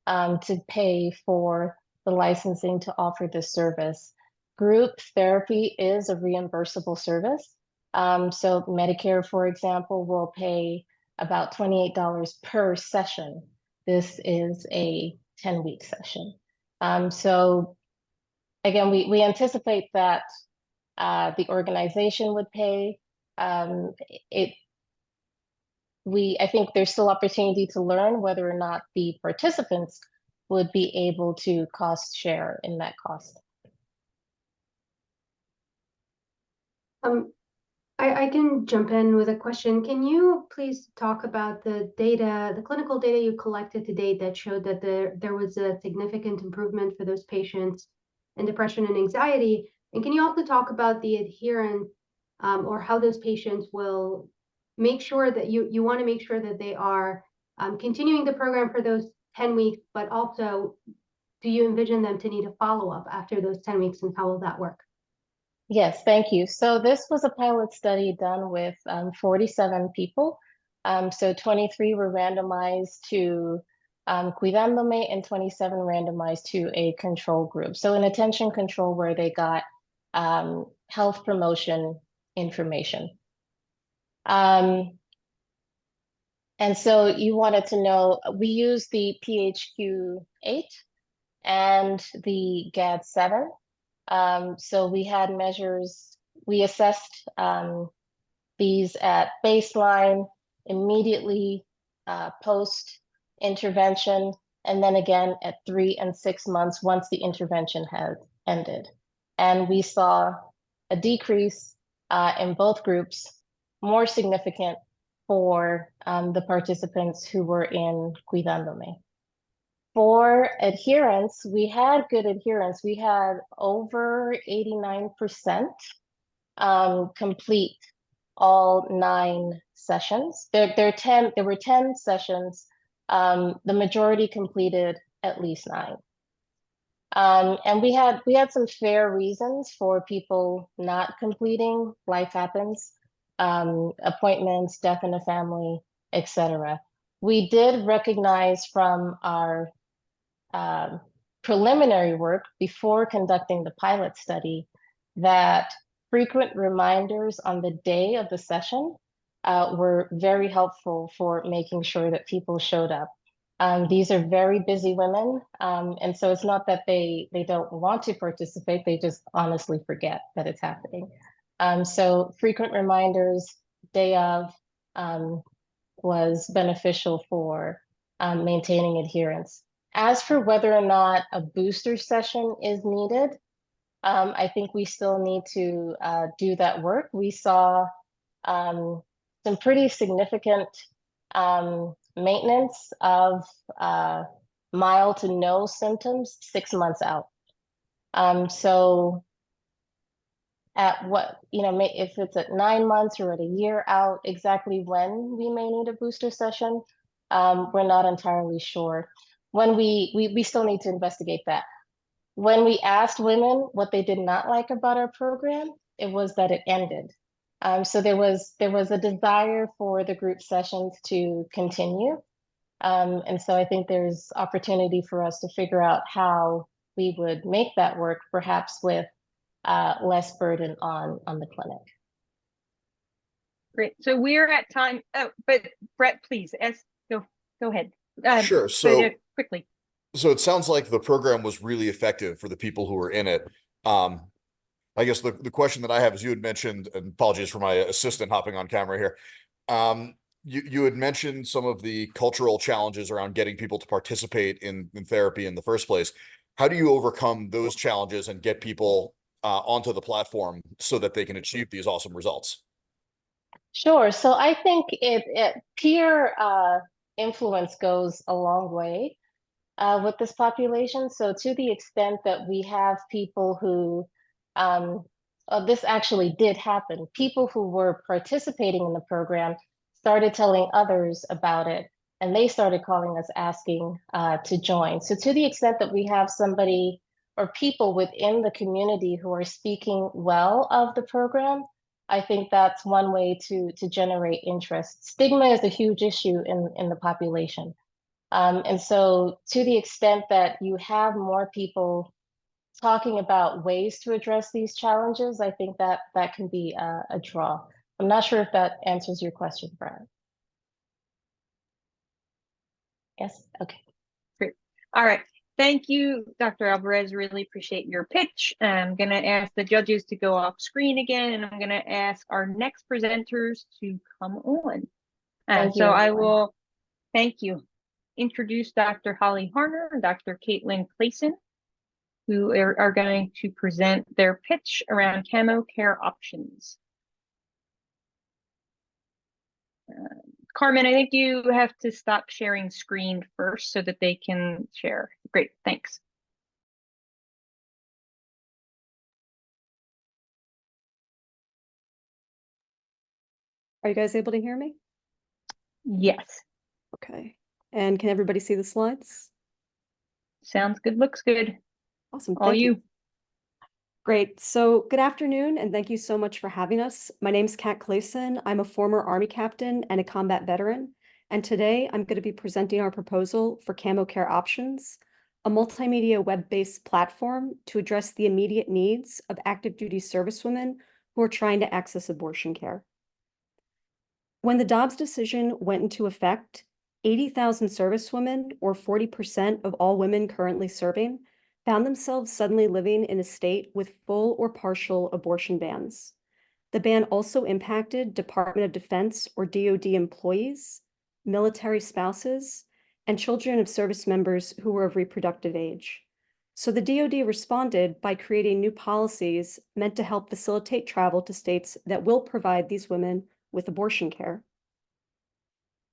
to pay for the licensing to offer this service. Group therapy is a reimbursable service. So Medicare, for example, will pay about $28 per session. This is a 10-week session. So again, we anticipate that the organization would pay. I think there's still opportunity to learn whether or not the participants would be able to cost share in that cost. I can jump in with a question. Can you please talk about the data, the clinical data you collected to date that showed that there was a significant improvement for those patients in depression and anxiety? And can you also talk about the adherence or how those patients will make sure that you want to make sure that they are continuing the program for those 10 weeks, but also do you envision them to need a follow-up after those 10 weeks, and how will that work? Yes, thank you. So this was a pilot study done with 47 people. So 23 were randomized to Cuidándome and 27 randomized to a control group. So an attention control where they got health promotion information. And so you wanted to know, we used the PHQ 8 and the GAD-7. So we had measures, we assessed these at baseline, immediately post-intervention, and then again at 3 and 6 months once the intervention had ended. And we saw a decrease in both groups, more significant for the participants who were in Cuidándome. For adherence, we had good adherence. We had over 89% complete all 9 sessions. There were 10 sessions. The majority completed at least 9. And we had some fair reasons for people not completing. Life happens, appointments, death in the family, etc. We did recognize from our preliminary work before conducting the pilot study that frequent reminders on the day of the session were very helpful for making sure that people showed up. These are very busy women, and so it's not that they don't want to participate, they just honestly forget that it's happening. So frequent reminders, day of, was beneficial for maintaining adherence. As for whether or not a booster session is needed, I think we still need to do that work. We saw some pretty significant maintenance of mild to no symptoms 6 months out. So at what, if it's at 9 months or at a year out, exactly when we may need a booster session, we're not entirely sure. When we still need to investigate that. When we asked women what they did not like about our program, it was that it ended. So there was a desire for the group sessions to continue. And so I think there's opportunity for us to figure out how we would make that work, perhaps with less burden on the clinic. Great. So we're at time. Oh, but Brett, please, go ahead. Sure. So quickly. So it sounds like the program was really effective for the people who were in it. I guess the question that I have is, you had mentioned, and apologies for my assistant hopping on camera here. You had mentioned some of the cultural challenges around getting people to participate in therapy in the first place. How do you overcome those challenges and get people onto the platform so that they can achieve these awesome results? Sure. So I think peer influence goes a long way with this population. So to the extent that we have people who, this actually did happen, people who were participating in the program started telling others about it, and they started calling us asking to join. So to the extent that we have somebody or people within the community who are speaking well of the program, I think that's one way to generate interest. Stigma is a huge issue in the population. And so to the extent that you have more people talking about ways to address these challenges, I think that can be a draw. I'm not sure if that answers your question, Brian. Yes? Okay. Great. All right. Thank you, Dr. Alvarez. Really appreciate your pitch. I'm going to ask the judges to go off screen again, and I'm going to ask our next presenters to come on. So I will, thank you, introduce Dr. Holly Harner and Dr. Caitlin Clayson, who are going to present their pitch around camo care options. Carmen, I think you have to stop sharing screen first so that they can share. Great, thanks. Are you guys able to hear me? Yes, Okay. And can everybody see the slides? sounds good, looks good. Awesome. All Thank you. you. Great. So good afternoon, and thank you so much for having us. My name is Kat Clayson. I'm a former Army captain and a combat veteran. And today I'm going to be presenting our proposal for Camo Care Options, a multimedia web-based platform to address the immediate needs of active duty servicewomen who are trying to access abortion care. When the Dobbs decision went into effect, 80,000 servicewomen, or 40% of all women currently serving, found themselves suddenly living in a state with full or partial abortion bans. The ban also impacted Department of Defense or DoD employees, military spouses, and children of service members who were of reproductive age. So the DoD responded by creating new policies meant to help facilitate travel to states that will provide these women with abortion care.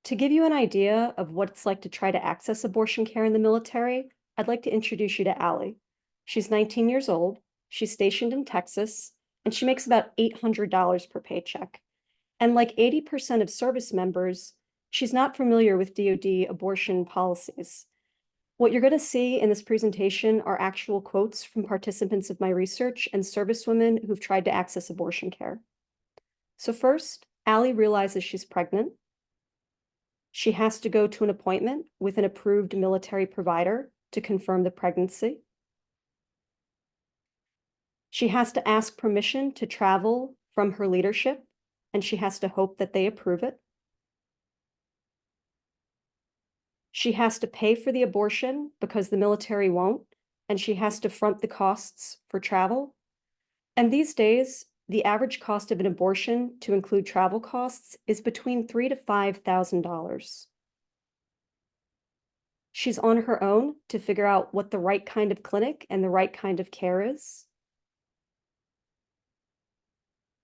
To give you an idea of what it's like to try to access abortion care in the military, I'd like to introduce you to Allie. She's 19 years old, she's stationed in Texas, and she makes about $800 per paycheck. And like 80% of service members, she's not familiar with DoD abortion policies. What you're going to see in this presentation are actual quotes from participants of my research and servicewomen who've tried to access abortion care. So first, Allie realizes she's pregnant. She has to go to an appointment with an approved military provider to confirm the pregnancy. She has to ask permission to travel from her leadership, and she has to hope that they approve it. She has to pay for the abortion because the military won't, and she has to front the costs for travel. And these days, the average cost of an abortion to include travel costs is between $3,000 to $5,000. She's on her own to figure out what the right kind of clinic and the right kind of care is.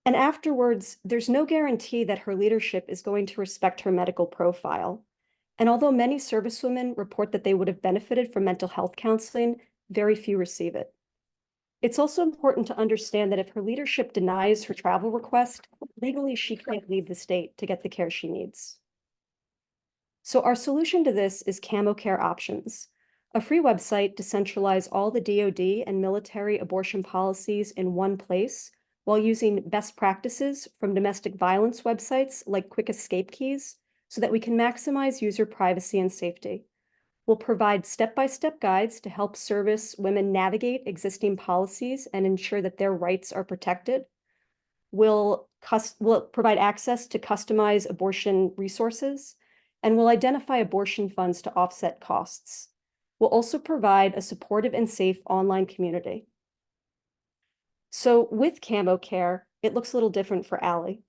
And afterwards, there's no guarantee that her leadership is going to respect her medical profile. And although many servicewomen report that they would have benefited from mental health counseling, very few receive it. It's also important to understand that if her leadership denies her travel request, legally she can't leave the state to get the care she needs. So our solution to this is Camo Care Options, a free website to centralize all the DoD and military abortion policies in one place while using best practices from domestic violence websites like Quick Escape Keys so that we can maximize user privacy and safety. We'll provide step-by-step guides to help service women navigate existing policies and ensure that their rights are protected. We'll provide access to customized abortion resources, and we'll identify abortion funds to offset costs. We'll also provide a supportive and safe online community. So with Camo Care, it looks a little different for Allie.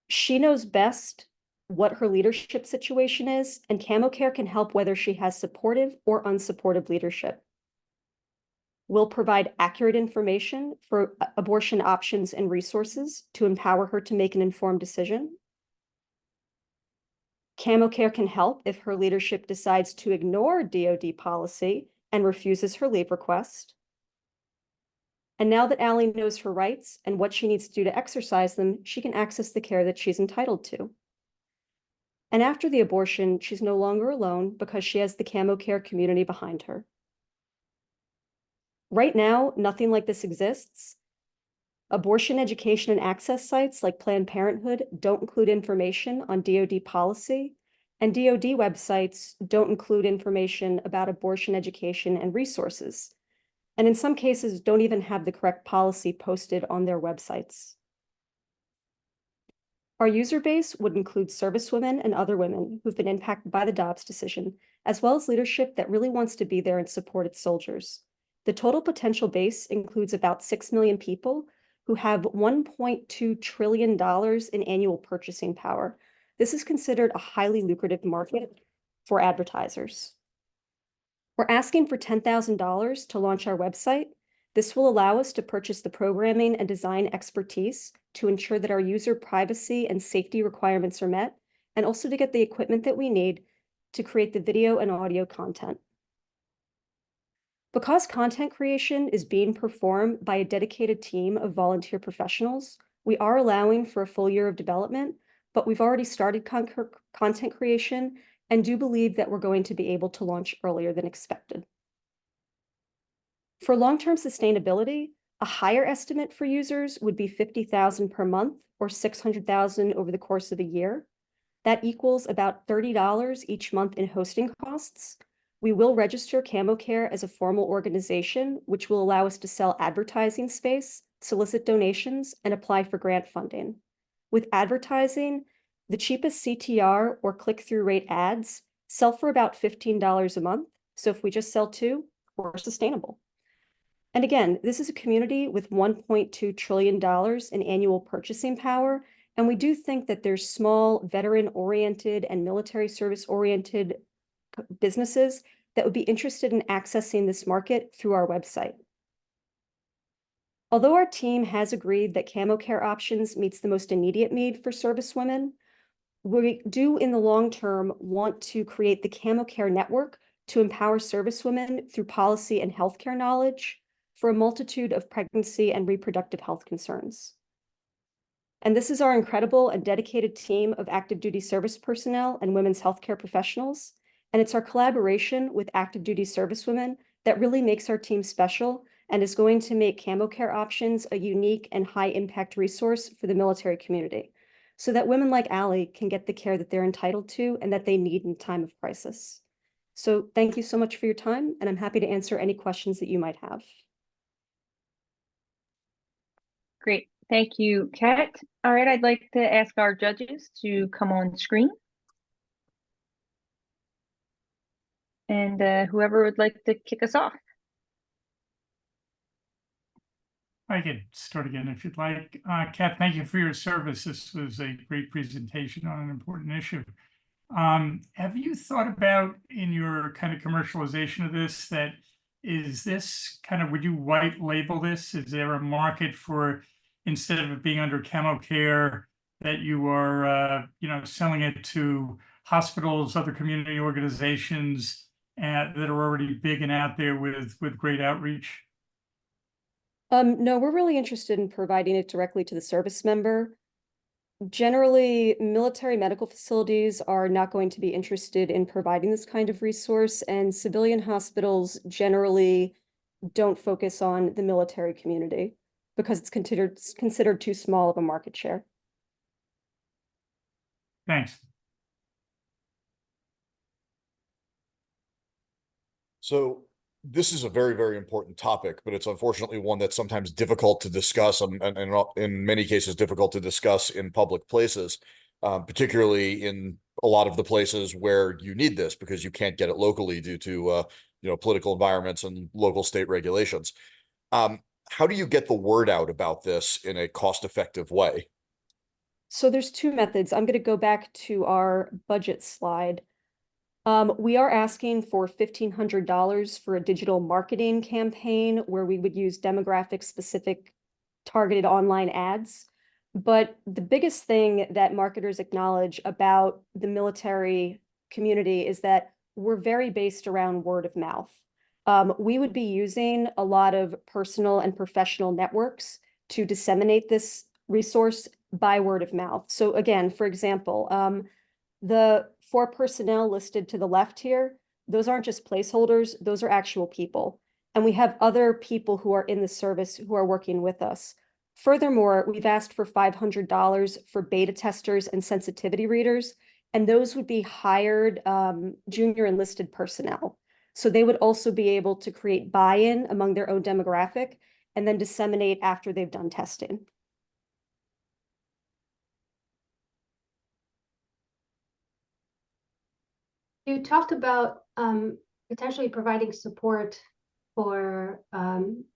She knows best what her leadership situation is, and Camo Care can help whether she has supportive or unsupportive leadership. We'll provide accurate information for abortion options and resources to empower her to make an informed decision. Camo Care can help if her leadership decides to ignore DoD policy and refuses her leave request. And now that Allie knows her rights and what she needs to do to exercise them, she can access the care that she's entitled to. And after the abortion, she's no longer alone because she has the Camo Care community behind her. Right now, nothing like this exists. Abortion education and access sites like Planned Parenthood don't include information on DoD policy, and DoD websites don't include information about abortion education and resources, and in some cases don't even have the correct policy posted on their websites. Our user base would include servicewomen and other women who've been impacted by the Dobbs decision, as well as leadership that really wants to be there and support its soldiers. The total potential base includes about 6 million people who have $1.2 trillion in annual purchasing power. This is considered a highly lucrative market for advertisers. We're asking for $10,000 to launch our website. This will allow us to purchase the programming and design expertise to ensure that our user privacy and safety requirements are met, and also to get the equipment that we need to create the video and audio content. Because content creation is being performed by a dedicated team of volunteer professionals, we are allowing for a full year of development, but we've already started content creation and do believe that we're going to be able to launch earlier than expected. For long-term sustainability, a higher estimate for users would be 50,000 per month or 600,000 over the course of a year. That equals about $30 each month in hosting costs. We will register CamoCare as a formal organization, which will allow us to sell advertising space, solicit donations, and apply for grant funding. With advertising, the cheapest CTR or click-through rate ads sell for about $15 a month. So if we just sell 2, we're sustainable. And again, this is a community with $1.2 trillion in annual purchasing power. And we do think that there's small veteran-oriented and military service-oriented businesses that would be interested in accessing this market through our website. Although our team has agreed that CamoCare options meets the most immediate need for servicewomen, we do in the long term want to create the CamoCare network to empower servicewomen through policy and healthcare knowledge for a multitude of pregnancy and reproductive health concerns. And this is our incredible and dedicated team of active duty service personnel and women's healthcare professionals. And it's our collaboration with active duty servicewomen that really makes our team special and is going to make CamoCare options a unique and high impact resource for the military community, so that women like Allie can get the care that they're entitled to and that they need in time of crisis. So thank you so much for your time, and I'm happy to answer any questions that you might have. Great. Thank you, Kat. All right, I'd like to ask our judges to come on screen. And whoever would like to kick us off. I can start again if you'd like. Kat, thank you for your service. This was a great presentation on an important issue. Have you thought about in your kind of commercialization of this, is this kind of, would you white label this? Is there a market for, instead of it being under CamoCare, that you are, selling it to hospitals, other community organizations that are already big and out there with great outreach? No, we're really interested in providing it directly to the service member. Generally, military medical facilities are not going to be interested in providing this kind of resource, and civilian hospitals generally don't focus on the military community because it's considered too small of a market share. Thanks. So this is a very, very important topic, but it's unfortunately one that's sometimes difficult to discuss and in many cases difficult to discuss in public places, particularly in a lot of the places where you need this because you can't get it locally due to political environments and local state regulations. How do you get the word out about this in a cost-effective way? So there's 2 methods. I'm going to go back to our budget slide. We are asking for $1,500 for a digital marketing campaign where we would use demographic-specific targeted online ads. But the biggest thing that marketers acknowledge about the military community is that we're very based around word of mouth. We would be using a lot of personal and professional networks to disseminate this resource by word of mouth. So again, for example, the 4 personnel listed to the left here, those aren't just placeholders, those are actual people. And we have other people who are in the service who are working with us. Furthermore, we've asked for $500 for beta testers and sensitivity readers, and those would be hired junior enlisted personnel. So they would also be able to create buy-in among their own demographic and then disseminate after they've done testing. You talked about potentially providing support for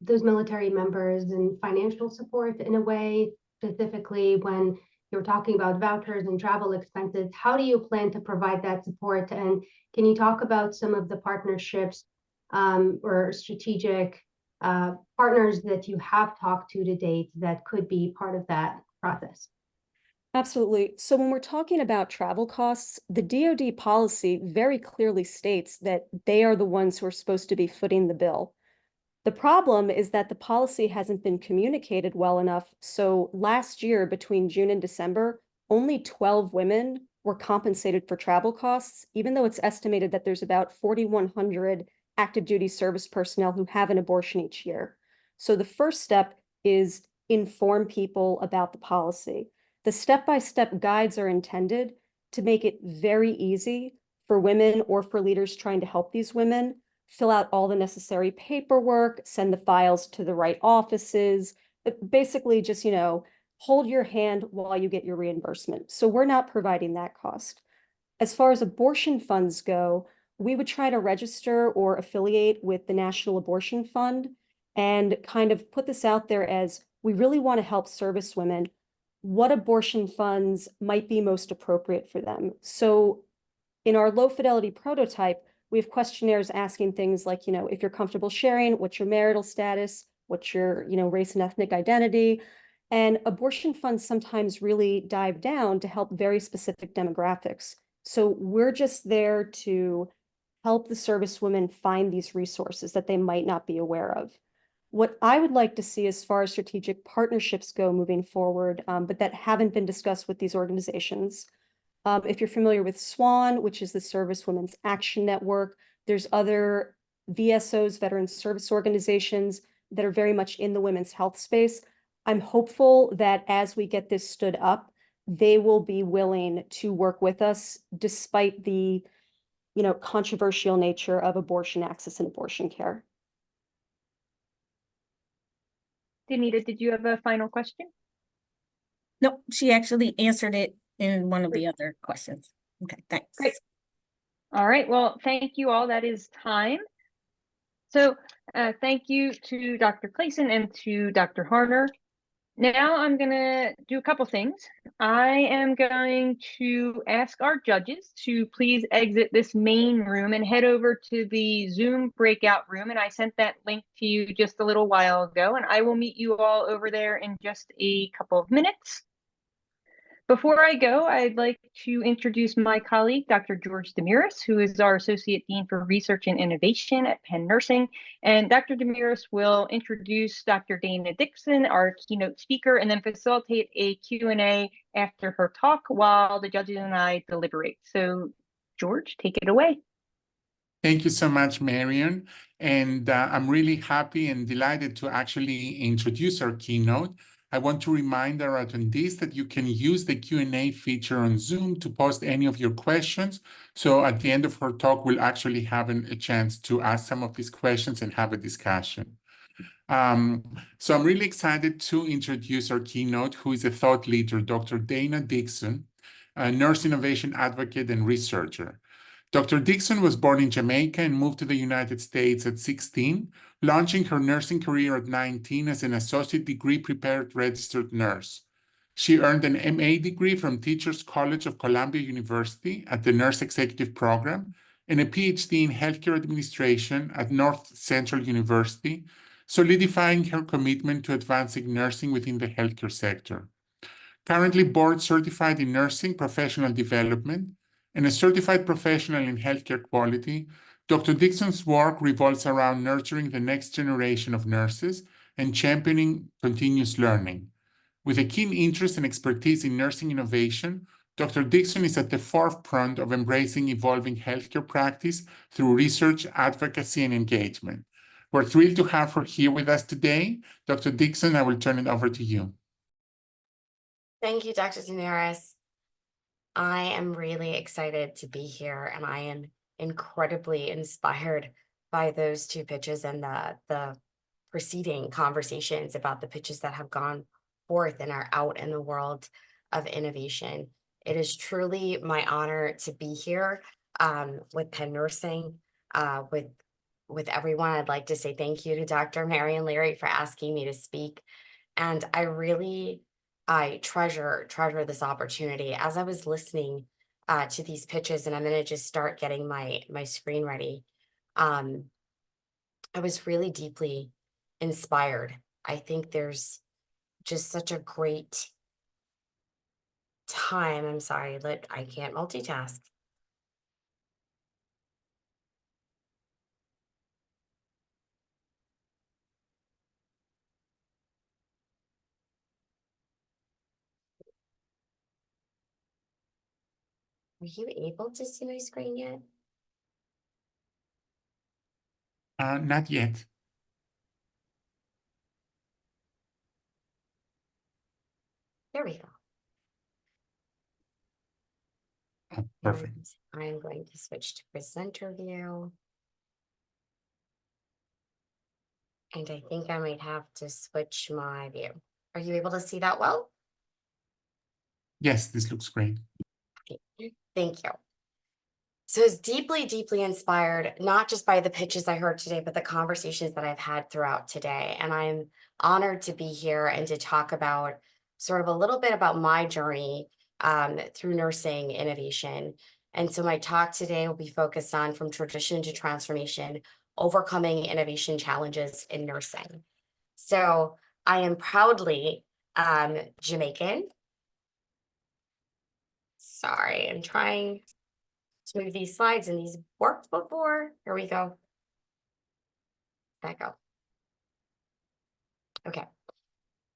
those military members and financial support in a way, specifically when you're talking about vouchers and travel expenses. How do you plan to provide that support? And can you talk about some of the partnerships or strategic partners that you have talked to date that could be part of that process? Absolutely. So when we're talking about travel costs, the DoD policy very clearly states that they are the ones who are supposed to be footing the bill. The problem is that the policy hasn't been communicated well enough. So last year, between June and December, only 12 women were compensated for travel costs, even though it's estimated that there's about 4,100 active duty service personnel who have an abortion each year. So the first step is inform people about the policy. The step-by-step guides are intended to make it very easy for women or for leaders trying to help these women fill out all the necessary paperwork, send the files to the right offices, basically just, hold your hand while you get your reimbursement. So we're not providing that cost. As far as abortion funds go, we would try to register or affiliate with the National Abortion Fund and kind of put this out there as we really want to help service women. What abortion funds might be most appropriate for them? So in our low fidelity prototype, we have questionnaires asking things like, if you're comfortable sharing, what's your marital status, what's your, race and ethnic identity. And abortion funds sometimes really dive down to help very specific demographics. So we're just there to help the service women find these resources that they might not be aware of. What I would like to see as far as strategic partnerships go moving forward, but that haven't been discussed with these organizations. If you're familiar with SWAN, which is the Service Women's Action Network, there's other VSOs, veteran service organizations, that are very much in the women's health space. I'm hopeful that as we get this stood up, they will be willing to work with us despite the, controversial nature of abortion access and abortion care. Denita, did you have a final question? Nope, she actually answered it in one of the other questions. Okay, thanks. Great. All right, well, thank you all. That is time. So thank you to Dr. Clayson and to Dr. Harner. Now I'm going to do a couple things. I am going to ask our judges to please exit this main room and head over to the Zoom breakout room. And I sent that link to you just a little while ago, and I will meet you all over there in just a couple of minutes. Before I go, I'd like to introduce my colleague, Dr. George Demiris, who is our Associate Dean for Research and Innovation at Penn Nursing. And Dr. Demiris will introduce Dr. Dayna Dixon, our keynote speaker, and then facilitate a Q&A after her talk while the judges and I deliberate. So, George, take it away. Thank you so much, Marion. And I'm really happy and delighted to actually introduce our keynote. I want to remind our attendees that you can use the Q&A feature on Zoom to post any of your questions. So at the end of her talk, we'll actually have a chance to ask some of these questions and have a discussion. So I'm really excited to introduce our keynote, who is a thought leader, Dr. Dayna Dixon, a nurse innovation advocate and researcher. Dr. Dixon was born in Jamaica and moved to the United States at 16, launching her nursing career at 19 as an associate degree prepared registered nurse. She earned an MA degree from Teachers College of Columbia University at the Nurse Executive Program and a PhD in Healthcare Administration at North Central University, solidifying her commitment to advancing nursing within the healthcare sector. Currently board certified in nursing professional development and a certified professional in healthcare quality, Dr. Dixon's work revolves around nurturing the next generation of nurses and championing continuous learning. With a keen interest and expertise in nursing innovation, Dr. Dixon is at the forefront of embracing evolving healthcare practice through research, advocacy, and engagement. We're thrilled to have her here with us today. Dr. Dixon, I will turn it over to you. Thank you, Dr. Demiris. I am really excited to be here, and I am incredibly inspired by those two pitches and the preceding conversations about the pitches that have gone forth and are out in the world of innovation. It is truly my honor to be here with Penn Nursing, with everyone. I'd like to say thank you to Dr. Marion Leary for asking me to speak, and I treasure this opportunity. As I was listening to these pitches, and I'm going to just start getting my screen ready, I was really deeply inspired. I think there's just such a great time. I'm sorry, I can't multitask. Are you able to see my screen yet? Not yet. There we go. Oh, perfect. And I'm going to switch to presenter view. And I think I might have to switch my view. Are you able to see that well? Yes, this looks great. Okay. Thank you. So it's deeply, deeply inspired, not just by the pitches I heard today, but the conversations that I've had throughout today. And I'm honored to be here and to talk about sort of a little bit about my journey through nursing innovation. And so my talk today will be focused on from tradition to transformation, overcoming innovation challenges in nursing. So I am proudly Jamaican. Sorry, I'm trying to move these slides, and these worked before. Here we go. Back up. Okay.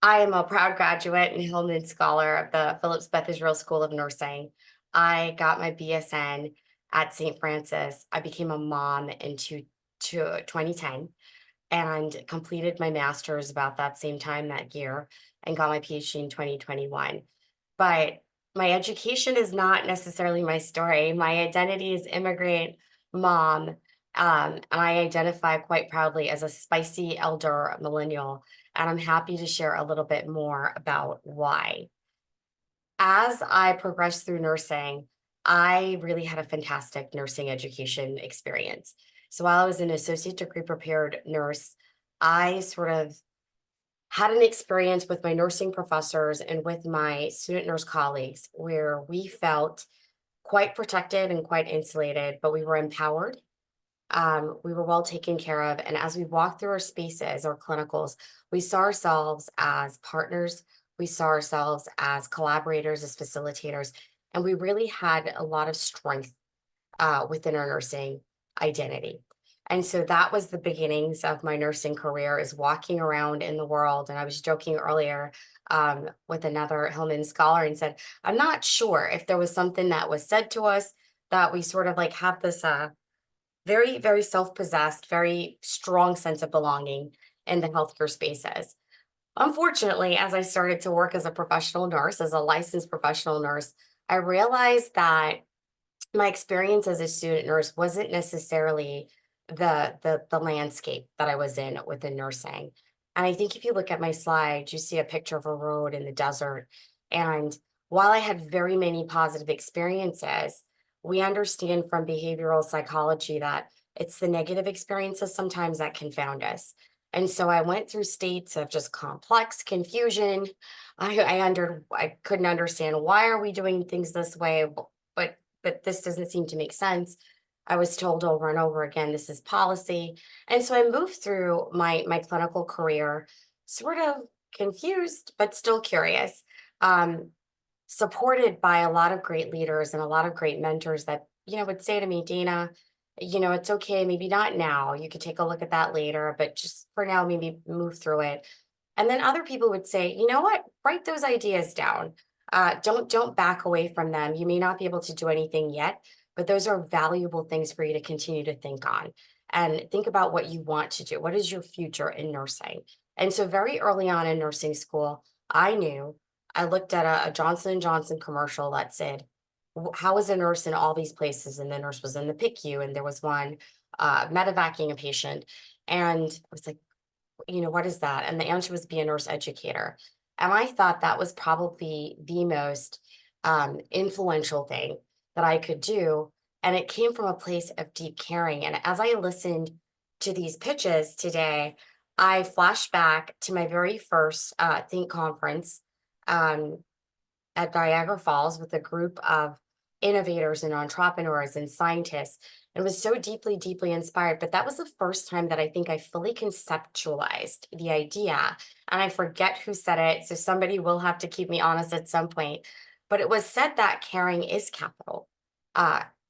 I am a proud graduate and Hillman Scholar of the Phillips Beth Israel School of Nursing. I got my BSN at St. Francis. I became a mom in 2010 and completed my master's about that same time that year and got my PhD in 2021. But my education is not necessarily my story. My identity is immigrant mom, and I identify quite proudly as a spicy elder millennial, and I'm happy to share a little bit more about why. As I progressed through nursing, I really had a fantastic nursing education experience. So while I was an associate degree prepared nurse, I sort of had an experience with my nursing professors and with my student nurse colleagues where we felt quite protected and quite insulated, but we were empowered. We were well taken care of. And as we walked through our spaces, our clinicals, we saw ourselves as partners. We saw ourselves as collaborators, as facilitators, and we really had a lot of strength within our nursing identity. And so that was the beginnings of my nursing career, is walking around in the world. And I was joking earlier with another Hillman scholar and said, I'm not sure if there was something that was said to us that we sort of like have this very, very self-possessed, very strong sense of belonging in the healthcare spaces. Unfortunately, as I started to work as a professional nurse, as a licensed professional nurse, I realized that my experience as a student nurse wasn't necessarily the landscape that I was in within nursing. And I think if you look at my slide, you see a picture of a road in the desert. And while I had very many positive experiences, we understand from behavioral psychology that it's the negative experiences sometimes that confound us. And so I went through states of just complex confusion. I couldn't understand, why are we doing things this way, but this doesn't seem to make sense. I was told over and over again, this is policy. And so I moved through my clinical career sort of confused, but still curious, supported by a lot of great leaders and a lot of great mentors that, would say to me, Dayna, it's okay, maybe not now. You could take a look at that later, but just for now, maybe move through it. And then other people would say, you know what, write those ideas down. Don't back away from them. You may not be able to do anything yet, but those are valuable things for you to continue to think on and think about what you want to do. What is your future in nursing? And so very early on in nursing school, I looked at a Johnson & Johnson commercial that said, how is a nurse in all these places? And the nurse was in the PICU, and there was one medevacing a patient. And I was like, what is that? And the answer was, be a nurse educator. And I thought that was probably the most influential thing that I could do. And it came from a place of deep caring. And as I listened to these pitches today, I flashed back to my very first Think conference at Niagara Falls with a group of innovators and entrepreneurs and scientists. It was so deeply, deeply inspired. But that was the first time that I think I fully conceptualized the idea. And I forget who said it, so somebody will have to keep me honest at some point. But it was said that caring is capital.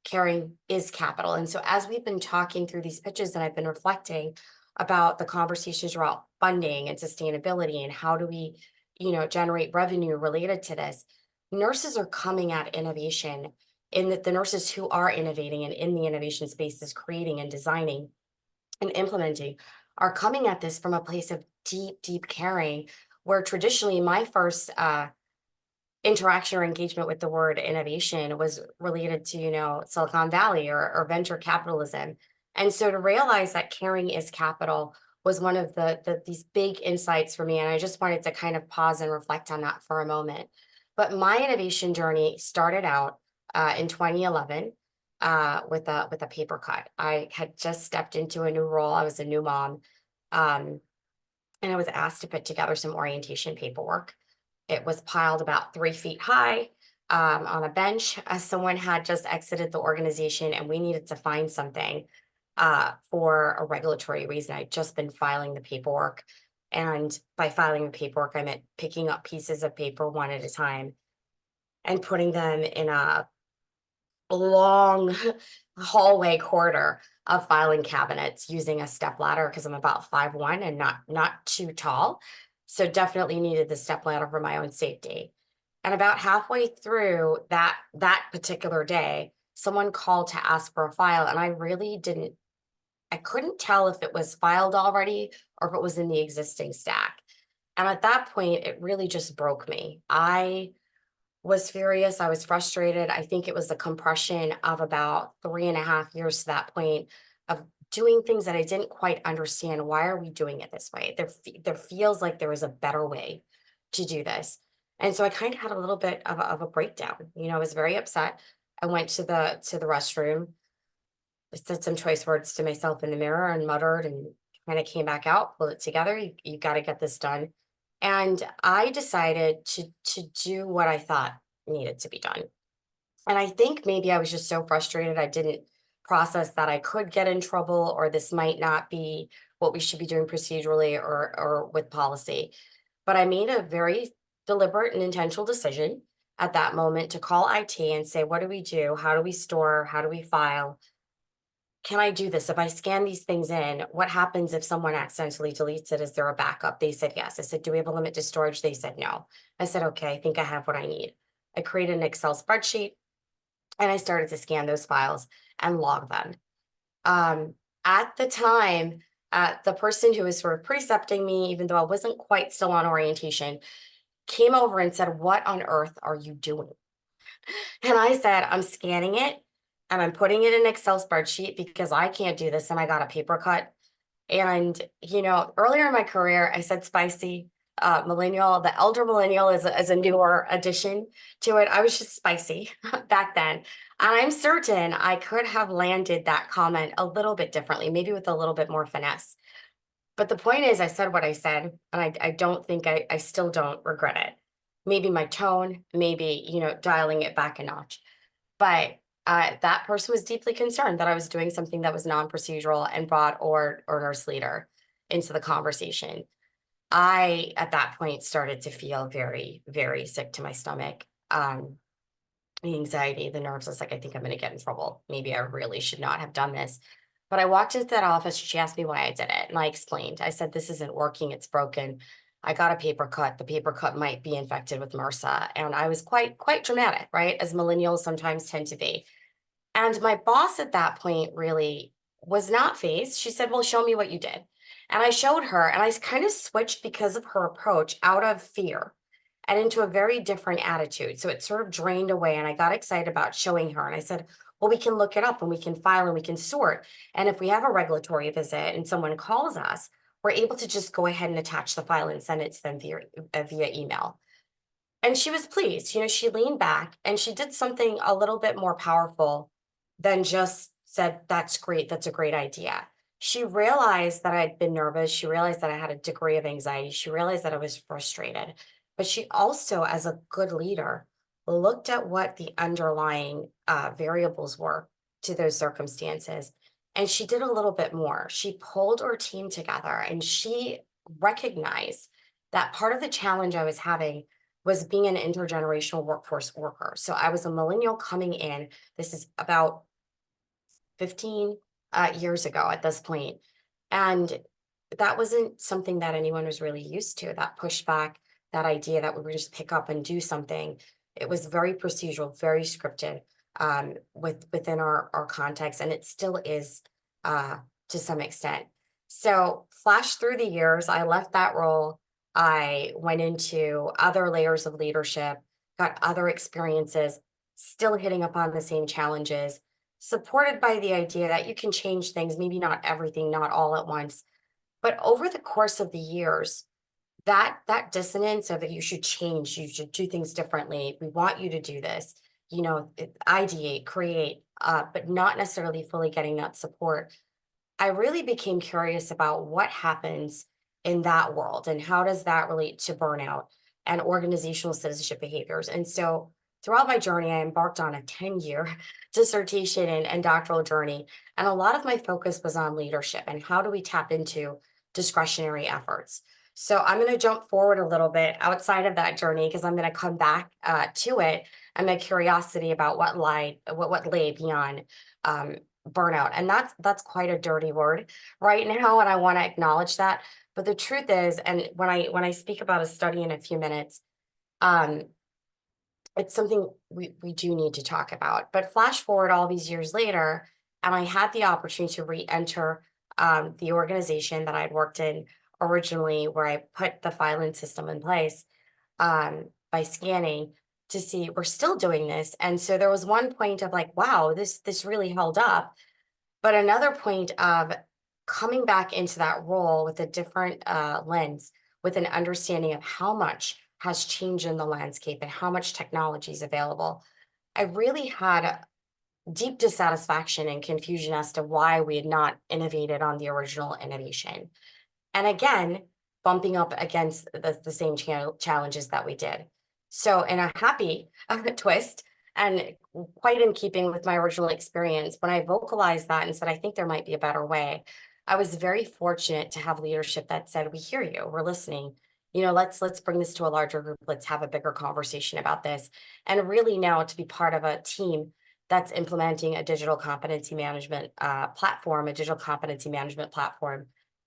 Caring is capital. And so as we've been talking through these pitches, and I've been reflecting about the conversations around funding and sustainability and how do we, generate revenue related to this, nurses are coming at innovation in that the nurses who are innovating and in the innovation spaces, creating and designing and implementing, are coming at this from a place of deep caring, where traditionally my first interaction or engagement with the word innovation was related to, Silicon Valley or venture capitalism. And so to realize that caring is capital was one of these big insights for me. And I just wanted to kind of pause and reflect on that for a moment. But my innovation journey started out in 2011 with a paper cut. I had just stepped into a new role. I was a new mom. And I was asked to put together some orientation paperwork. It was piled about 3 feet high on a bench, as someone had just exited the organization and we needed to find something for a regulatory reason. I'd just been filing the paperwork. And by filing the paperwork, I meant picking up pieces of paper one at a time and putting them in a long hallway corridor of filing cabinets using a step ladder, because I'm about 5'1" and not too tall. So definitely needed the step ladder for my own safety. And about halfway through that particular day, someone called to ask for a file, and I couldn't tell if it was filed already or if it was in the existing stack. And at that point, it really just broke me. I was furious. I was frustrated. I think it was the compression of about 3.5 years to that point of doing things that I didn't quite understand. Why are we doing it this way? There feels like there is a better way to do this. And so I kind of had a little bit of a breakdown. I was very upset. I went to the restroom. I said some choice words to myself in the mirror and muttered and kind of came back out, pulled it together. You got to get this done. And I decided to do what I thought needed to be done. And I think maybe I was just so frustrated I didn't process that I could get in trouble, or this might not be what we should be doing procedurally or with policy. But I made a very deliberate and intentional decision at that moment to call IT and say, what do we do? How do we store? How do we file? Can I do this? If I scan these things in, what happens if someone accidentally deletes it? Is there a backup? They said yes. I said, do we have a limit to storage? They said no. I said, okay, I think I have what I need. I created an Excel spreadsheet and I started to scan those files and log them. At the time, the person who was sort of precepting me, even though I wasn't quite still on orientation, came over and said, what on earth are you doing? And I said, I'm scanning it and I'm putting it in an Excel spreadsheet because I can't do this and I got a paper cut. And, earlier in my career, I said spicy, millennial. The elder millennial is a newer addition to it. I was just spicy back then. And I'm certain I could have landed that comment a little bit differently, maybe with a little bit more finesse. But the point is, I said what I said, and I don't think I still don't regret it. Maybe my tone, maybe, dialing it back a notch. But that person was deeply concerned that I was doing something that was non-procedural and brought or nurse leader into the conversation. I, at that point, started to feel very, very sick to my stomach. The anxiety, the nerves, I was like, I think I'm going to get in trouble. Maybe I really should not have done this. But I walked into that office. She asked me why I did it. And I explained. I said, this isn't working. It's broken. I got a paper cut. The paper cut might be infected with MRSA. And I was quite dramatic, right? As millennials sometimes tend to be. And my boss at that point really was not fazed. She said, well, show me what you did. And I showed her, and I kind of switched because of her approach out of fear and into a very different attitude. So it sort of drained away, and I got excited about showing her. And I said, well, we can look it up and we can file and we can sort. And if we have a regulatory visit and someone calls us, we're able to just go ahead and attach the file and send it to them via email. And she was pleased. She leaned back and she did something a little bit more powerful than just said, that's great. That's a great idea. She realized that I'd been nervous. She realized that I had a degree of anxiety. She realized that I was frustrated. But she also, as a good leader, looked at what the underlying variables were to those circumstances. And she did a little bit more. She pulled her team together and she recognized that part of the challenge I was having was being an intergenerational workforce worker. So I was a millennial coming in. This is about 15 years ago at this point. And that wasn't something that anyone was really used to, that pushback, that idea that we would just pick up and do something. It was very procedural, very scripted. within our context, and it still is to some extent. So flash through the years, I left that role. I went into other layers of leadership, got other experiences, still hitting upon the same challenges, supported by the idea that you can change things, maybe not everything, not all at once. But over the course of the years, that dissonance of that you should change, you should do things differently, we want you to do this, ideate, create, but not necessarily fully getting that support. I really became curious about what happens in that world and how does that relate to burnout and organizational citizenship behaviors. And so throughout my journey, I embarked on a 10-year dissertation and doctoral journey. And a lot of my focus was on leadership and how do we tap into discretionary efforts. So I'm going to jump forward a little bit outside of that journey because I'm going to come back to it and my curiosity about what lay beyond burnout. And that's quite a dirty word right now, and I want to acknowledge that. But the truth is, and when I speak about a study in a few minutes, it's something we do need to talk about. But flash forward all these years later, and I had the opportunity to re-enter the organization that I'd worked in originally, where I put the filing system in place by scanning to see we're still doing this. And so there was one point of like, wow, this really held up. But another point of coming back into that role with a different lens, with an understanding of how much has changed in the landscape and how much technology is available. I really had deep dissatisfaction and confusion as to why we had not innovated on the original innovation. And again, bumping up against the same challenges that we did. So in a happy twist, and quite in keeping with my original experience, when I vocalized that and said, I think there might be a better way, I was very fortunate to have leadership that said, we hear you, we're listening. Let's bring this to a larger group. Let's have a bigger conversation about this. And really now to be part of a team that's implementing a digital competency management platform,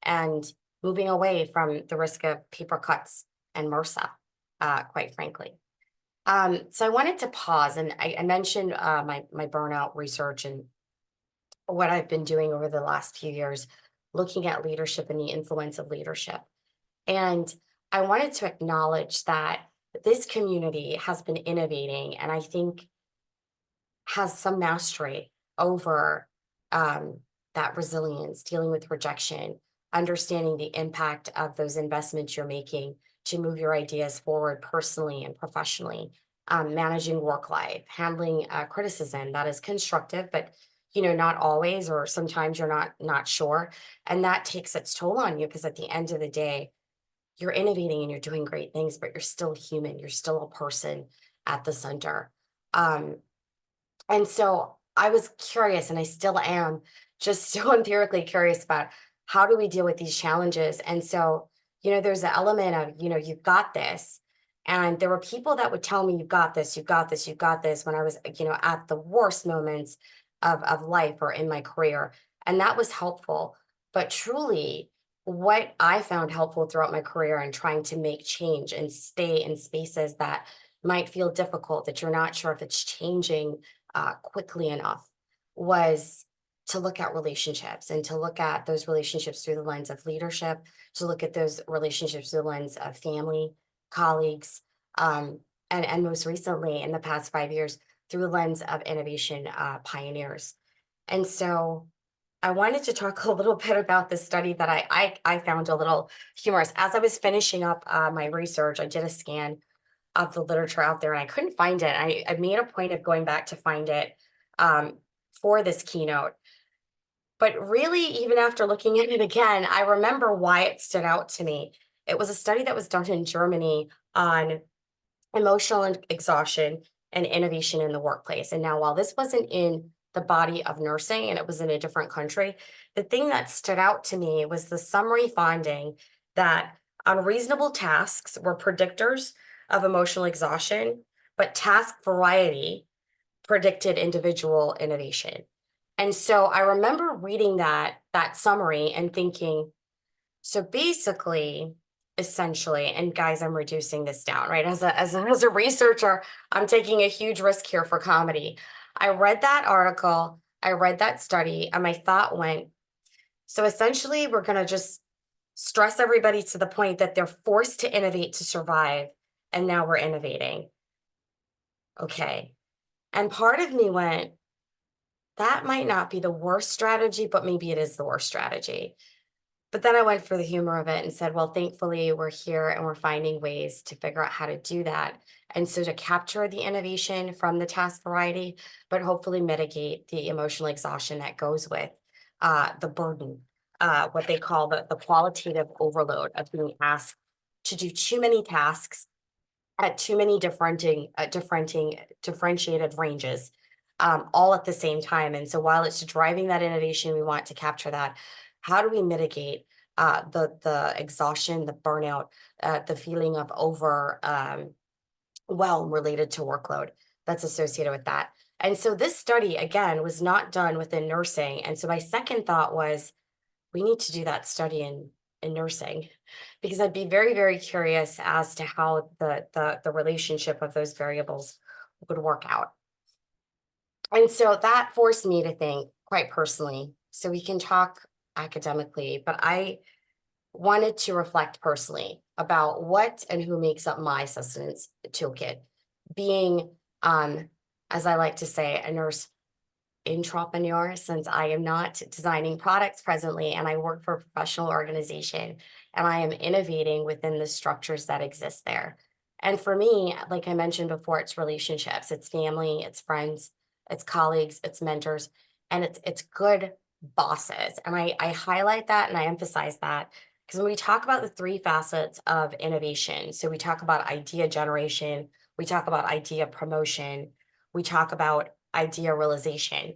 and moving away from the risk of paper cuts and MRSA, quite frankly. So I wanted to pause, and I mentioned my burnout research and what I've been doing over the last few years, looking at leadership and the influence of leadership. And I wanted to acknowledge that this community has been innovating, and I think has some mastery over that resilience, dealing with rejection, understanding the impact of those investments you're making to move your ideas forward personally and professionally, managing work life, handling criticism that is constructive, but not always, or sometimes you're not sure. And that takes its toll on you because at the end of the day, you're innovating and you're doing great things, but you're still human. You're still a person at the center. And so I was curious, and I still am just so empirically curious about how do we deal with these challenges. And so, there's an element of, you've got this. And there were people that would tell me, you've got this, you've got this, you've got this, when I was, at the worst moments of life or in my career. And that was helpful. But truly, what I found helpful throughout my career and trying to make change and stay in spaces that might feel difficult, that you're not sure if it's changing quickly enough, was to look at relationships and to look at those relationships through the lens of leadership, to look at those relationships through the lens of family, colleagues, and most recently in the past 5 years, through the lens of innovation pioneers. And so I wanted to talk a little bit about this study that I found a little humorous. As I was finishing up my research, I did a scan of the literature out there and I couldn't find it. I made a point of going back to find it for this keynote. But really, even after looking at it again, I remember why it stood out to me. It was a study that was done in Germany on emotional exhaustion and innovation in the workplace. And now, while this wasn't in the body of nursing and it was in a different country, the thing that stood out to me was the summary finding that unreasonable tasks were predictors of emotional exhaustion, but task variety predicted individual innovation. And so I remember reading that summary and thinking, so basically, essentially, and guys, I'm reducing this down, right? As a researcher, I'm taking a huge risk here for comedy. I read that article, I read that study, and my thought went, so essentially we're going to just stress everybody to the point that they're forced to innovate to survive, and now we're innovating. Okay. And part of me went, that might not be the worst strategy, but maybe it is the worst strategy. But then I went for the humor of it and said, well, thankfully we're here and we're finding ways to figure out how to do that. And so to capture the innovation from the task variety, but hopefully mitigate the emotional exhaustion that goes with the burden, what they call the qualitative overload of being asked to do too many tasks at too many differentiated ranges, all at the same time. And so while it's driving that innovation, we want to capture that. How do we mitigate the exhaustion, the burnout, the feeling of overwhelm related to workload that's associated with that? And so this study, again, was not done within nursing. And so my second thought was, we need to do that study in nursing, because I'd be very, very curious as to how the relationship of those variables would work out. And so that forced me to think quite personally. So we can talk academically, but I wanted to reflect personally about what and who makes up my sustenance toolkit, being, as I like to say, a nurse entrepreneur, since I am not designing products presently and I work for a professional organization and I am innovating within the structures that exist there. And for me, like I mentioned before, it's relationships, it's family, it's friends, it's colleagues, it's mentors, and it's good bosses. And I highlight that and I emphasize that because when we talk about the three facets of innovation, so we talk about idea generation, we talk about idea promotion, we talk about idea realization.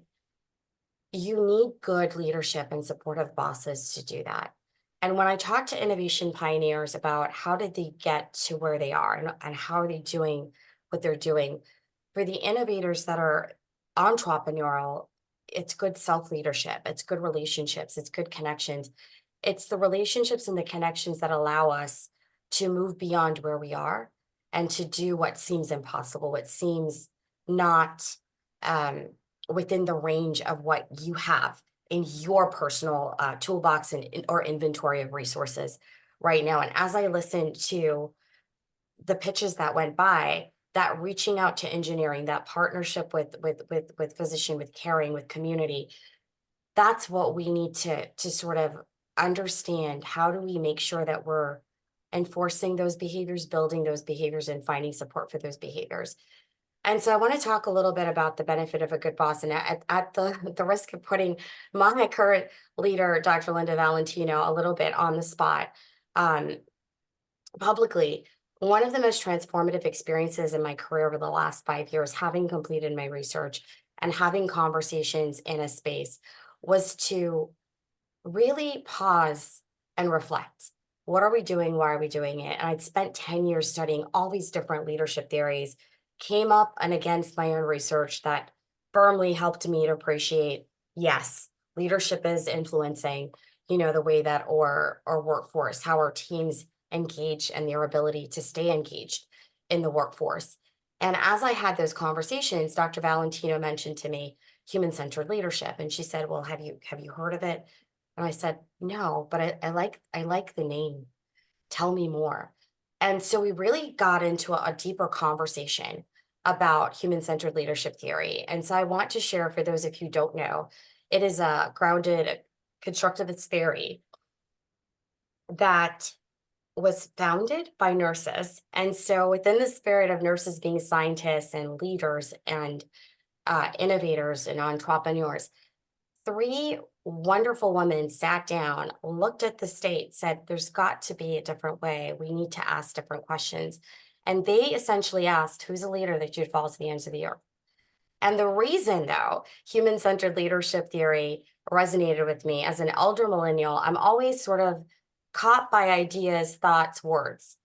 You need good leadership and supportive bosses to do that. And when I talk to innovation pioneers about how did they get to where they are and how are they doing what they're doing, for the innovators that are entrepreneurial, it's good self-leadership, it's good relationships, it's good connections. It's the relationships and the connections that allow us to move beyond where we are and to do what seems impossible, what seems not within the range of what you have in your personal toolbox or inventory of resources right now. And as I listened to the pitches that went by, that reaching out to engineering, that partnership with physician, with caring, with community, that's what we need to sort of understand. How do we make sure that we're enforcing those behaviors, building those behaviors, and finding support for those behaviors? And so I want to talk a little bit about the benefit of a good boss, and at the risk of putting my current leader, Dr. Linda Valentino, a little bit on the spot publicly. One of the most transformative experiences in my career over the last 5 years, having completed my research and having conversations in a space, was to really pause and reflect. What are we doing? Why are we doing it? And I'd spent 10 years studying all these different leadership theories, came up and against my own research that firmly helped me to appreciate, yes, leadership is influencing, the way that our workforce, how our teams engage and their ability to stay engaged in the workforce. And as I had those conversations, Dr. Valentino mentioned to me human-centered leadership. And she said, well, have you heard of it? And I said, no, but I like the name. Tell me more. And so we really got into a deeper conversation about human-centered leadership theory. And so I want to share, for those of you who don't know, it is a grounded constructivist theory that was founded by nurses. And so within the spirit of nurses being scientists and leaders and innovators and entrepreneurs, 3 wonderful women sat down, looked at the state, said, there's got to be a different way. We need to ask different questions. And they essentially asked, who's a leader that you'd follow to the ends of the earth? And the reason, though, human-centered leadership theory resonated with me as an elder millennial, I'm always sort of caught by ideas, thoughts, words.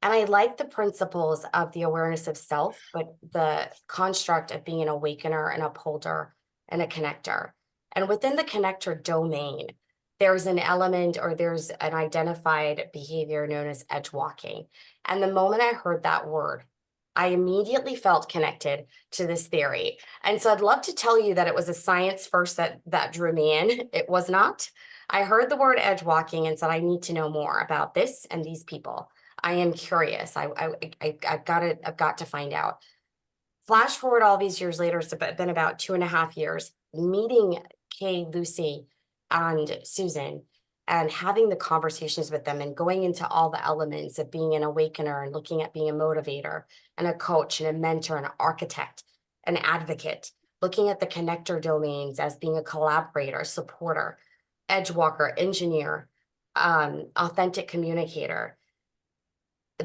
And I like the principles of the awareness of self, but the construct of being an awakener, an upholder, and a connector. And within the connector domain, there's an element or there's an identified behavior known as edge walking. And the moment I heard that word, I immediately felt connected to this theory. And so I'd love to tell you that it was a science first that drew me in. It was not. I heard the word edge walking and said, I need to know more about this and these people. I am curious. I've got to find out. Flash forward all these years later, it's been about 2.5 years, meeting Kay, Lucy, and Susan, and having the conversations with them and going into all the elements of being an awakener and looking at being a motivator and a coach and a mentor and an architect, an advocate, looking at the connector domains as being a collaborator, supporter, edge walker, engineer, authentic communicator,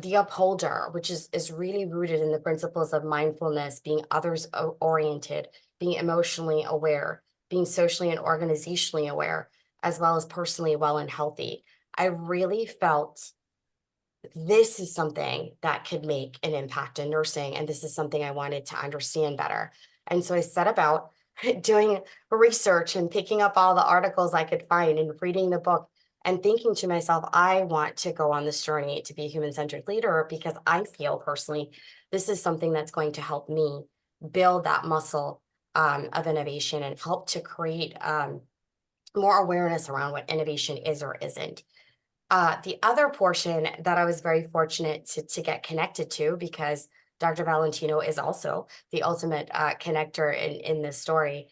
the upholder, which is really rooted in the principles of mindfulness, being others oriented, being emotionally aware, being socially and organizationally aware, as well as personally well and healthy. I really felt this is something that could make an impact in nursing, and this is something I wanted to understand better. And so I set about doing research and picking up all the articles I could find and reading the book and thinking to myself, I want to go on this journey to be a human-centered leader, because I feel personally this is something that's going to help me build that muscle of innovation and help to create more awareness around what innovation is or isn't. The other portion that I was very fortunate to get connected to, because Dr. Valentino is also the ultimate connector in this story,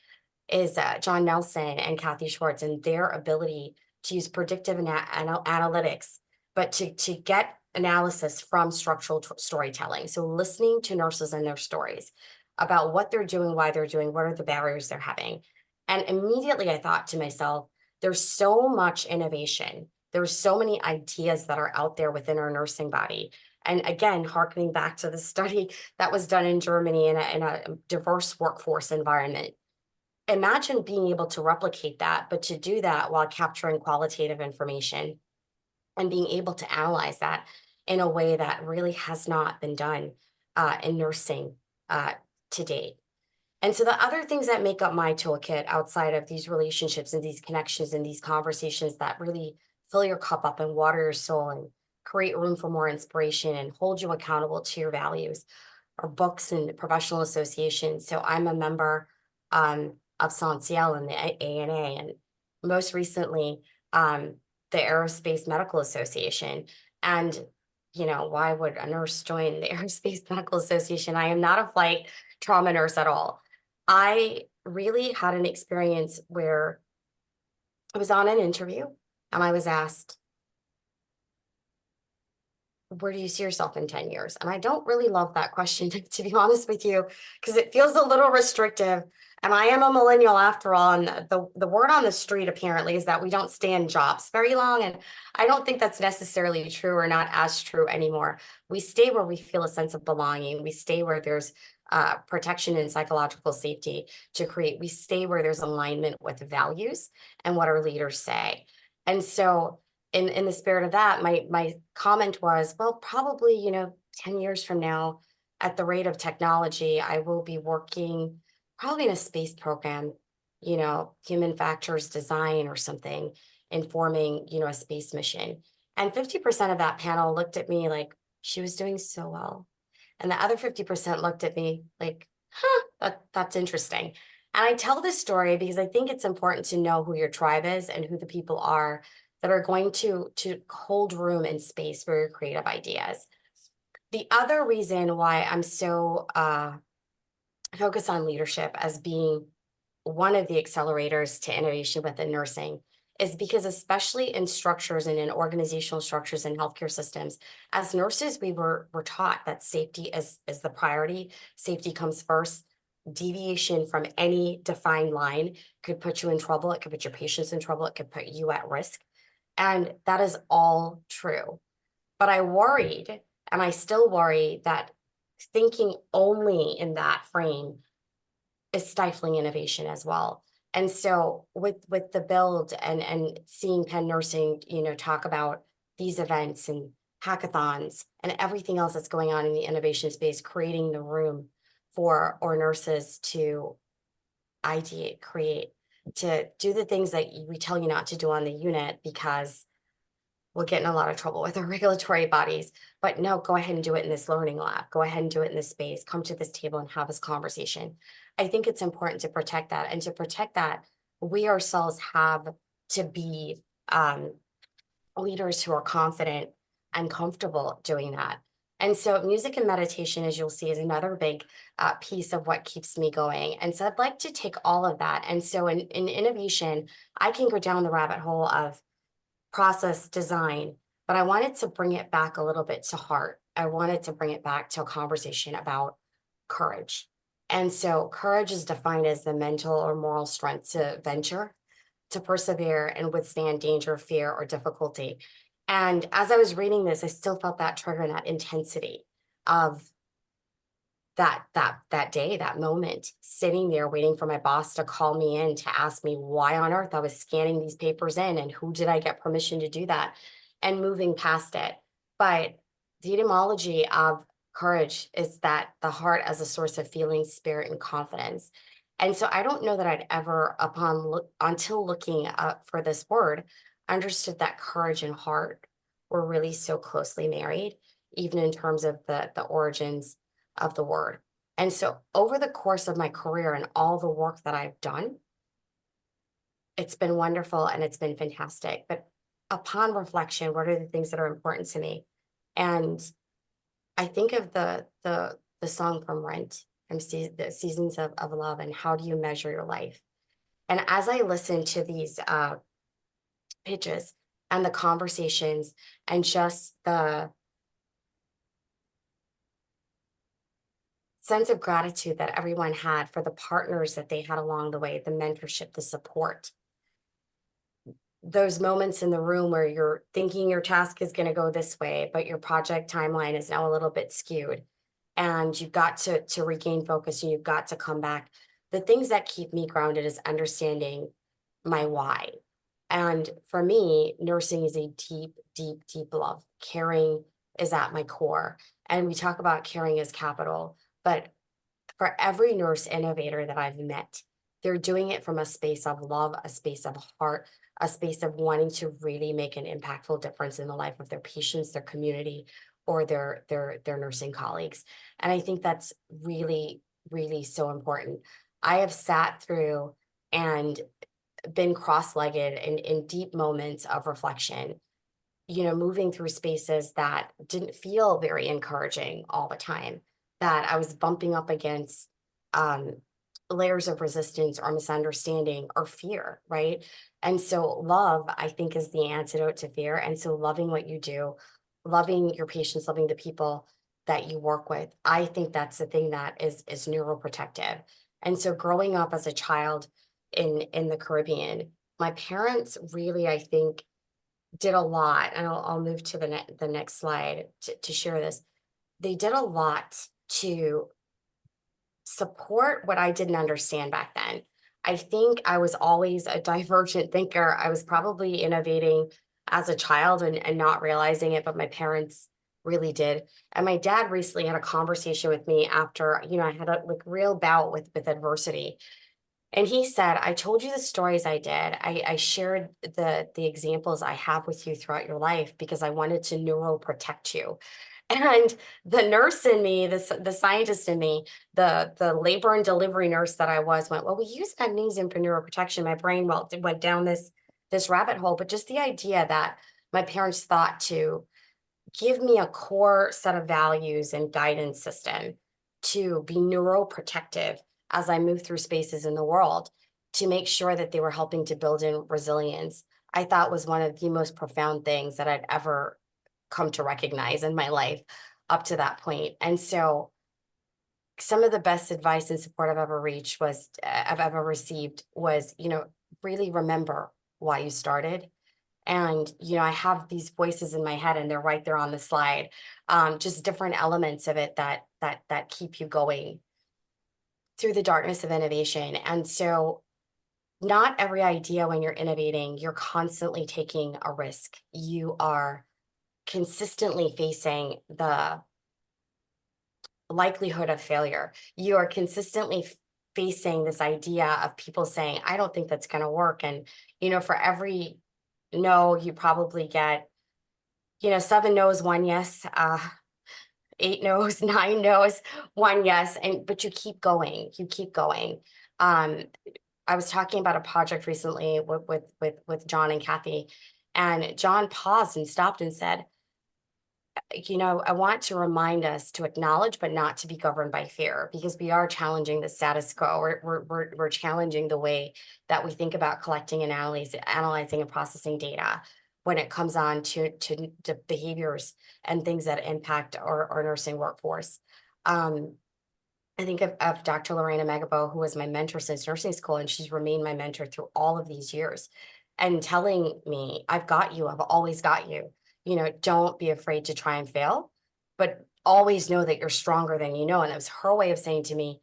is John Nelson and Kathy Schwartz and their ability to use predictive analytics, but to get analysis from structural storytelling. So listening to nurses and their stories about what they're doing, why they're doing, what are the barriers they're having. And immediately I thought to myself, there's so much innovation. There's so many ideas that are out there within our nursing body. And again, harkening back to the study that was done in Germany in a diverse workforce environment. Imagine being able to replicate that, but to do that while capturing qualitative information and being able to analyze that in a way that really has not been done in nursing to date. And so the other things that make up my toolkit outside of these relationships and these connections and these conversations that really fill your cup up and water your soul and create room for more inspiration and hold you accountable to your values are books and professional associations. So I'm a member of SANCIEL and the ANA, and most recently, the Aerospace Medical Association. And, you know, why would a nurse join the Aerospace Medical Association? I am not a flight trauma nurse at all. I really had an experience where I was on an interview and I was asked, where do you see yourself in 10 years? And I don't really love that question, to be honest with you, because it feels a little restrictive. And I am a millennial after all. And the word on the street apparently is that we don't stay in jobs very long. And I don't think that's necessarily true, or not as true anymore. We stay where we feel a sense of belonging. We stay where there's protection and psychological safety to create. We stay where there's alignment with values and what our leaders say. And so in the spirit of that, my comment was, well, probably, 10 years from now, at the rate of technology, I will be working probably in a space program, human factors design or something, informing, a space mission. And 50% of that panel looked at me like she was doing so well. And the other 50% looked at me like, that's interesting. And I tell this story because I think it's important to know who your tribe is and who the people are that are going to hold room and space for your creative ideas. The other reason why I'm so focused on leadership as being one of the accelerators to innovation within nursing is because, especially in structures and in organizational structures and healthcare systems, as nurses, we were taught that safety is the priority. Safety comes first. Deviation from any defined line could put you in trouble. It could put your patients in trouble. It could put you at risk. And that is all true. But I worried, and I still worry, that thinking only in that frame is stifling innovation as well. And so with the build and seeing Penn Nursing, talk about these events and hackathons and everything else that's going on in the innovation space, creating the room for our nurses to ideate, create, to do the things that we tell you not to do on the unit, because we'll get in a lot of trouble with our regulatory bodies. But no, go ahead and do it in this learning lab. Go ahead and do it in this space. Come to this table and have this conversation. I think it's important to protect that. And to protect that, we ourselves have to be leaders who are confident and comfortable doing that. And so music and meditation, as you'll see, is another big piece of what keeps me going. And so I'd like to take all of that. And so in innovation, I can go down the rabbit hole of process design, but I wanted to bring it back a little bit to heart. I wanted to bring it back to a conversation about courage. And so courage is defined as the mental or moral strength to venture, to persevere and withstand danger, fear, or difficulty. And as I was reading this, I still felt that trigger and that intensity of that day, that moment, sitting there waiting for my boss to call me in to ask me why on earth I was scanning these papers in and who did I get permission to do that, and moving past it. But the etymology of courage is that the heart as a source of feeling, spirit, and confidence. And so I don't know that I'd ever, until looking up for this word, understood that courage and heart were really so closely married, even in terms of the origins of the word. And so over the course of my career and all the work that I've done, it's been wonderful and it's been fantastic. But upon reflection, what are the things that are important to me? And I think of the song from Rent, from the Seasons of Love, and how do you measure your life? And as I listen to these pitches and the conversations and just the sense of gratitude that everyone had for the partners that they had along the way, the mentorship, the support, those moments in the room where you're thinking your task is going to go this way, but your project timeline is now a little bit skewed and you've got to regain focus and you've got to come back. The things that keep me grounded is understanding my why. And for me, nursing is a deep, deep, deep love. Caring is at my core. And we talk about caring as capital, but for every nurse innovator that I've met, they're doing it from a space of love, a space of heart, a space of wanting to really make an impactful difference in the life of their patients, their community, or their nursing colleagues. And I think that's really, really so important. I have sat through and been cross-legged in deep moments of reflection, moving through spaces that didn't feel very encouraging all the time, that I was bumping up against layers of resistance or misunderstanding or fear, right? And so love, I think, is the antidote to fear. And so loving what you do, loving your patients, loving the people that you work with, I think that's the thing that is neuroprotective. And so growing up as a child in the Caribbean, my parents really, I think, did a lot, and I'll move to the next slide to share this. They did a lot to support what I didn't understand back then. I think I was always a divergent thinker. I was probably innovating as a child and not realizing it, but my parents really did. And my dad recently had a conversation with me after, I had a real bout with adversity. And he said, I told you the stories I did. I shared the examples I have with you throughout your life because I wanted to neuroprotect you. And the nurse in me, the scientist in me, the labor and delivery nurse that I was went, well, we use magnesium for neuroprotection. My brain went down this rabbit hole. But just the idea that my parents thought to give me a core set of values and guidance system to be neuroprotective as I move through spaces in the world, to make sure that they were helping to build in resilience, I thought was one of the most profound things that I'd ever come to recognize in my life up to that point. And so some of the best advice and support I've ever received was, really remember why you started. And, I have these voices in my head and they're right there on the slide, just different elements of it that keep you going through the darkness of innovation. And so not every idea when you're innovating, you're constantly taking a risk. You are consistently facing the likelihood of failure. You are consistently facing this idea of people saying, I don't think that's going to work. And, for every no, you probably get 7 no's, 1 yes, 8 no's, 9 no's, 1 yes, but you keep going. You keep going. I was talking about a project recently with John and Kathy, and John paused and stopped and said, I want to remind us to acknowledge, but not to be governed by fear, because we are challenging the status quo. We're challenging the way that we think about collecting and analyzing and processing data when it comes on to behaviors and things that impact our nursing workforce. I think of Dr. Lorena Megabo, who was my mentor since nursing school, and she's remained my mentor through all of these years, and telling me, I've got you, I've always got you. Don't be afraid to try and fail, but always know that you're stronger than you know. And it was her way of saying to me,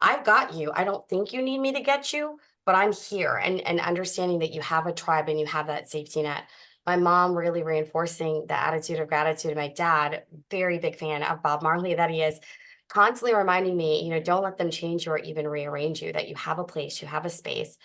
I've got you. I don't think you need me to get you, but I'm here. And understanding that you have a tribe and you have that safety net. My mom really reinforcing the attitude of gratitude. My dad, very big fan of Bob Marley that he is, constantly reminding me, don't let them change you or even rearrange you, that you have a place, you have a space.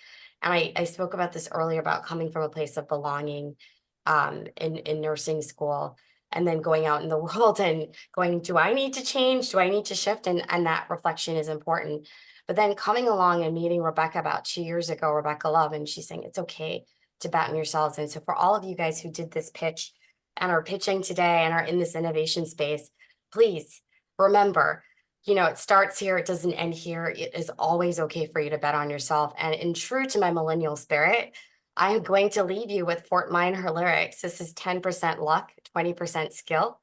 And I spoke about this earlier about coming from a place of belonging in nursing school, and then going out in the world and going, do I need to change? Do I need to shift? And that reflection is important. But then coming along and meeting Rebecca about 2 years ago, Rebecca Love, and she's saying, it's okay to batten yourselves. And so for all of you guys who did this pitch and are pitching today and are in this innovation space, please remember, it starts here, it doesn't end here. It is always okay for you to bet on yourself. And in true to my millennial spirit, I am going to leave you with Fort Minor lyrics. This is 10% luck, 20% skill,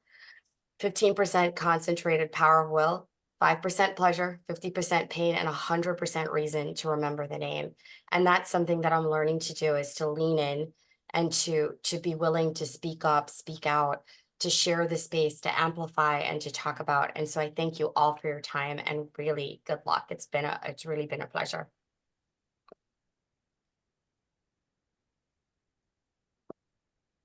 15% concentrated power of will, 5% pleasure, 50% pain, and 100% reason to remember the name. And that's something that I'm learning to do, is to lean in and to be willing to speak up, speak out, to share the space, to amplify, and to talk about. And so I thank you all for your time, and really good luck. It's really been a pleasure.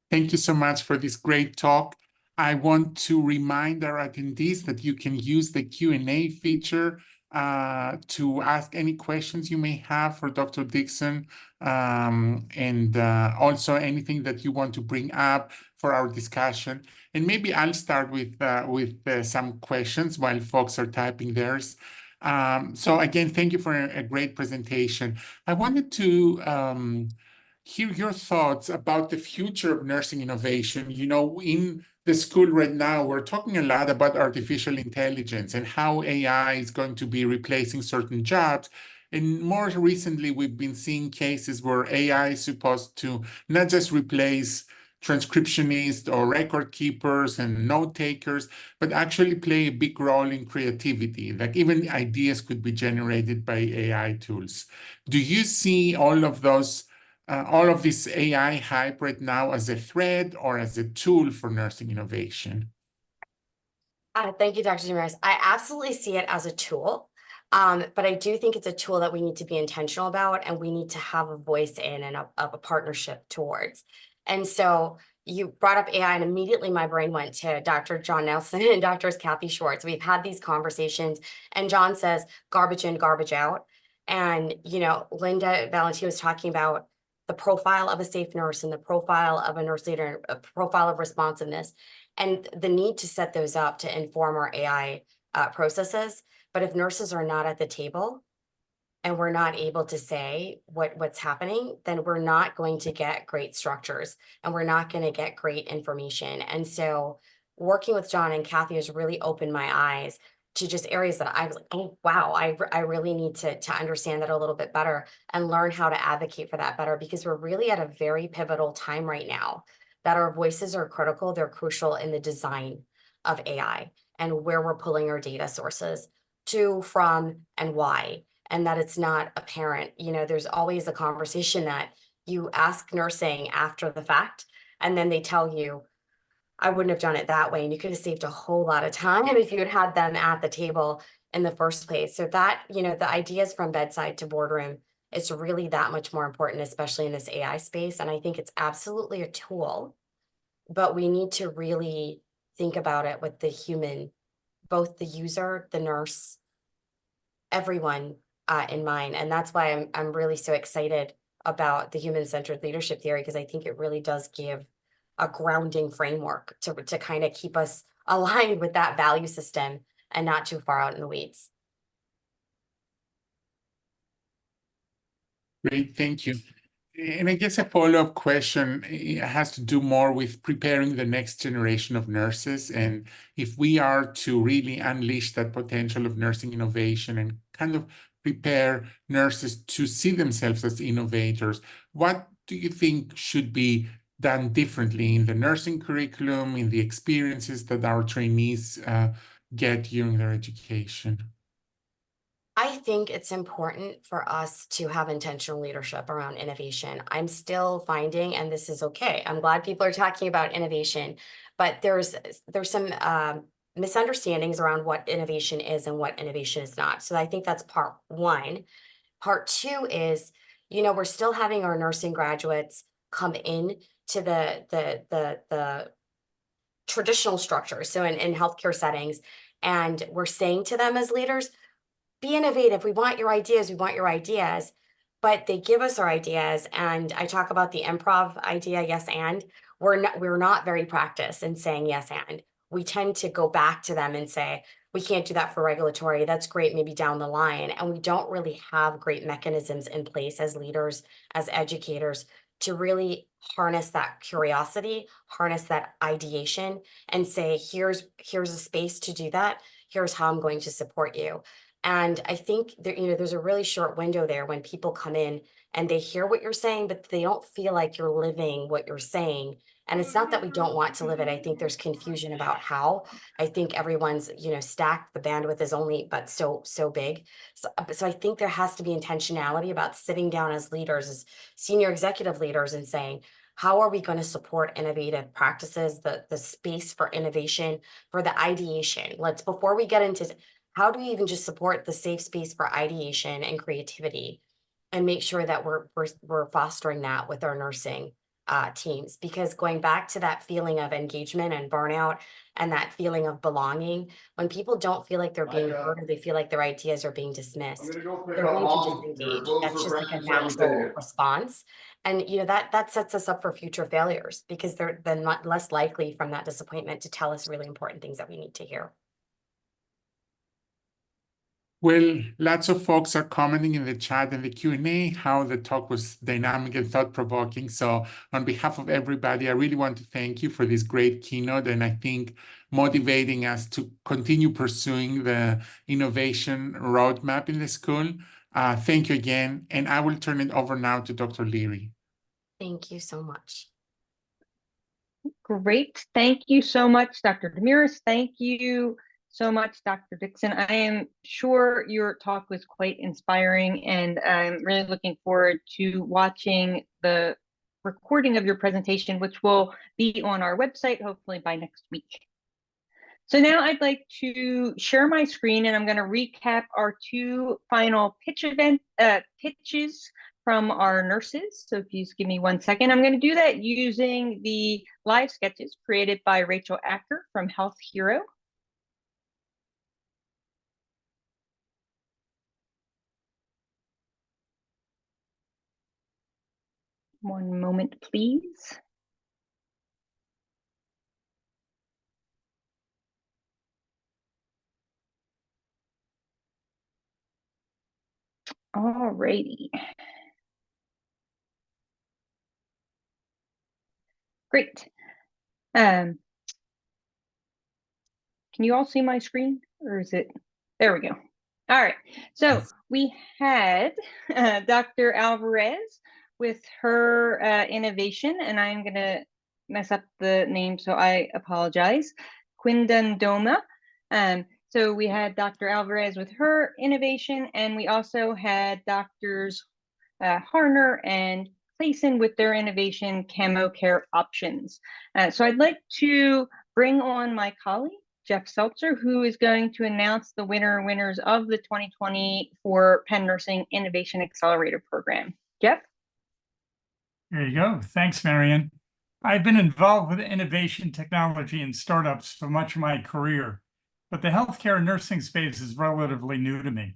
Thank you so much for this great talk. I want to remind our attendees that you can use the Q&A feature to ask any questions you may have for Dr. Dixon, and also anything that you want to bring up for our discussion. And maybe I'll start with some questions while folks are typing theirs. So again, thank you for a great presentation. I wanted to hear your thoughts about the future of nursing innovation. In the school right now, we're talking a lot about artificial intelligence and how AI is going to be replacing certain jobs. And more recently, we've been seeing cases where AI is supposed to not just replace transcriptionists or record keepers and note takers, but actually play a big role in creativity. Like even ideas could be generated by AI tools. Do you see all of this AI hype right now as a threat or as a tool for nursing innovation? Thank you, Dr. Ramirez. I absolutely see it as a tool, but I do think it's a tool that we need to be intentional about, and we need to have a voice in and a partnership towards. And so you brought up AI, and immediately my brain went to Dr. John Nelson and Dr. Kathy Schwartz. We've had these conversations, and John says, garbage in, garbage out. And, Linda Valentine was talking about the profile of a safe nurse and the profile of a nurse leader, a profile of responsiveness, and the need to set those up to inform our AI processes. But if nurses are not at the table and we're not able to say what's happening, then we're not going to get great structures, and we're not going to get great information. And so working with John and Kathy has really opened my eyes to just areas that I was like, oh, wow, I really need to understand that a little bit better and learn how to advocate for that better, because we're really at a very pivotal time right now that our voices are critical. They're crucial in the design of AI and where we're pulling our data sources to, from, and why, and that it's not apparent. There's always a conversation that you ask nursing after the fact, and then they tell you, I wouldn't have done it that way. And you could have saved a whole lot of time if you had had them at the table in the first place. So that, the ideas from bedside to boardroom, it's really that much more important, especially in this AI space. And I think it's absolutely a tool, but we need to really think about it with the human, both the user, the nurse, everyone in mind. And that's why I'm really so excited about the human-centered leadership theory, because I think it really does give a grounding framework to kind of keep us aligned with that value system and not too far out in the weeds. Great, thank you. And I guess a follow-up question has to do more with preparing the next generation of nurses. And if we are to really unleash that potential of nursing innovation and kind of prepare nurses to see themselves as innovators, what do you think should be done differently in the nursing curriculum, in the experiences that our trainees get during their education? I think it's important for us to have intentional leadership around innovation. I'm still finding, and this is okay, I'm glad people are talking about innovation, but there's some misunderstandings around what innovation is and what innovation is not. So I think that's part one. Part two is, we're still having our nursing graduates come in to the traditional structures. So in healthcare settings, and we're saying to them as leaders, be innovative. We want your ideas. We want your ideas. But they give us our ideas. And I talk about the improv idea, yes, and we're not very practiced in saying yes, and we tend to go back to them and say, we can't do that for regulatory. That's great, maybe down the line. And we don't really have great mechanisms in place as leaders, as educators, to really harness that curiosity, harness that ideation, and say, here's a space to do that. Here's how I'm going to support you. And I think there's a really short window there when people come in and they hear what you're saying, but they don't feel like you're living what you're saying. And it's not that we don't want to live it. I think there's confusion about how. I think everyone's, stacked. The bandwidth is only but so big. So I think there has to be intentionality about sitting down as leaders, as senior executive leaders, and saying, how are we going to support innovative practices, the space for innovation, for the ideation? Before we get into how do we even just support the safe space for ideation and creativity, and make sure that we're fostering that with our nursing teams? Because going back to that feeling of engagement and burnout and that feeling of belonging, when people don't feel like they're being heard, or they feel like their ideas are being dismissed, they're going to disengage. That's just like a natural response. And that sets us up for future failures, because they're then less likely from that disappointment to tell us really important things that we need to hear. Well, lots of folks are commenting in the chat and the Q&A how the talk was dynamic and thought-provoking. So on behalf of everybody, I really want to thank you for this great keynote, and I think motivating us to continue pursuing the innovation roadmap in the school. Thank you again, and I will turn it over now to Dr. Leary. Thank you so much. Great. Thank you so much, Dr. Demiris. Thank you so much, Dr. Dixon. I am sure your talk was quite inspiring, and I'm really looking forward to watching the recording of your presentation, which will be on our website, hopefully by next week. So now I'd like to share my screen, and I'm going to recap our two final pitches from our nurses. So if you just give me 1 second, I'm going to do that using the live sketches created by Rachael Acker from Health Hero. One moment, please. All righty. Great. Can you all see my screen, or is it? There we go. All right. So we had Dr. Alvarez with her innovation, and I'm going to mess up the name, so I apologize. Quindandoma. So we had Dr. Alvarez with her innovation, and we also had Drs. Harner and Clayson with their innovation, Camo Care Options. So I'd like to bring on my colleague, Jeff Seltzer, who is going to announce the winners of the 2024 Penn Nursing Innovation Accelerator program. Jeff? There you go. Thanks, Marion. I've been involved with innovation, technology, and startups for much of my career, but the healthcare and nursing space is relatively new to me.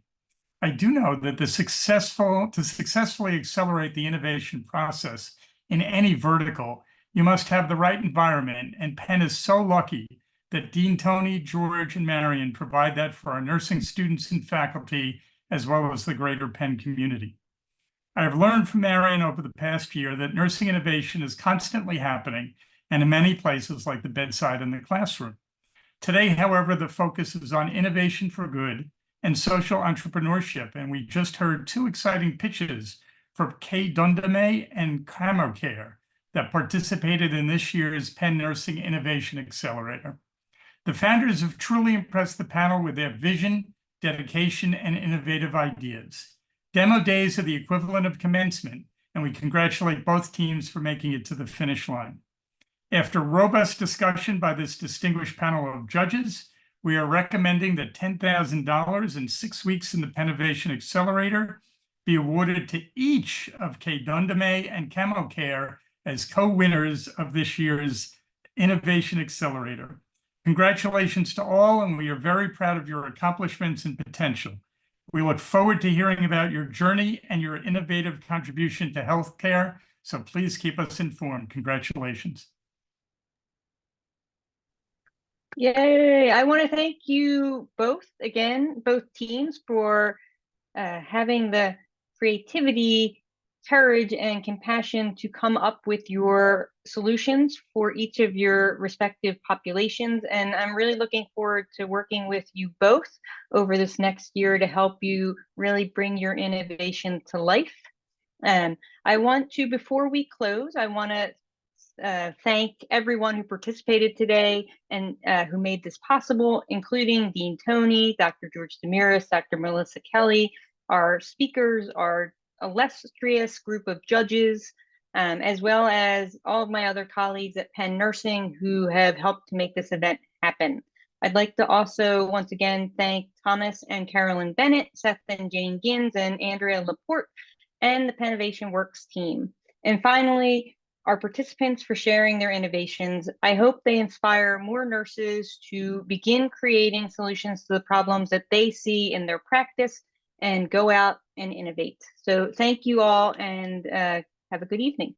I do know that to successfully accelerate the innovation process in any vertical, You must have the right environment, and Penn is so lucky that Dean Tony, George, and Marion provide that for our nursing students and faculty, as well as the greater Penn community. I have learned from Marion over the past year that nursing innovation is constantly happening, and in many places like the bedside and the classroom. Today, however, the focus is on innovation for good and social entrepreneurship, and we just heard two exciting pitches for Dundame and CamoCare that participated in this year's Penn Nursing Innovation Accelerator. The founders have truly impressed the panel with their vision, dedication, and innovative ideas. Demo days are the equivalent of commencement, and we congratulate both teams for making it to the finish line. After robust discussion by this distinguished panel of judges, we are recommending that $10,000 and 6 weeks in the Pennovation Accelerator be awarded to each of Dundame and CamoCare as co-winners of this year's Innovation Accelerator. Congratulations to all, and we are very proud of your accomplishments and potential. We look forward to hearing about your journey and your innovative contribution to healthcare, so please keep us informed. Congratulations. Yay! I want to thank you both again, both teams, for having the creativity, courage, and compassion to come up with your solutions for each of your respective populations. And I'm really looking forward to working with you both over this next year to help you really bring your innovation to life. I want to, before we close, I want to thank everyone who participated today and who made this possible, including Dean Tony, Dr. George Damiris, Dr. Melissa Kelly, our speakers, our illustrious group of judges, as well as all of my other colleagues at Penn Nursing who have helped to make this event happen. I'd like to also once again thank Thomas and Carolyn Bennett, Seth and Jane Gins, and Andrea Laporte, and the Pennovation Works team. And finally, our participants for sharing their innovations. I hope they inspire more nurses to begin creating solutions to the problems that they see in their practice and go out and innovate. So thank you all, and have a good evening.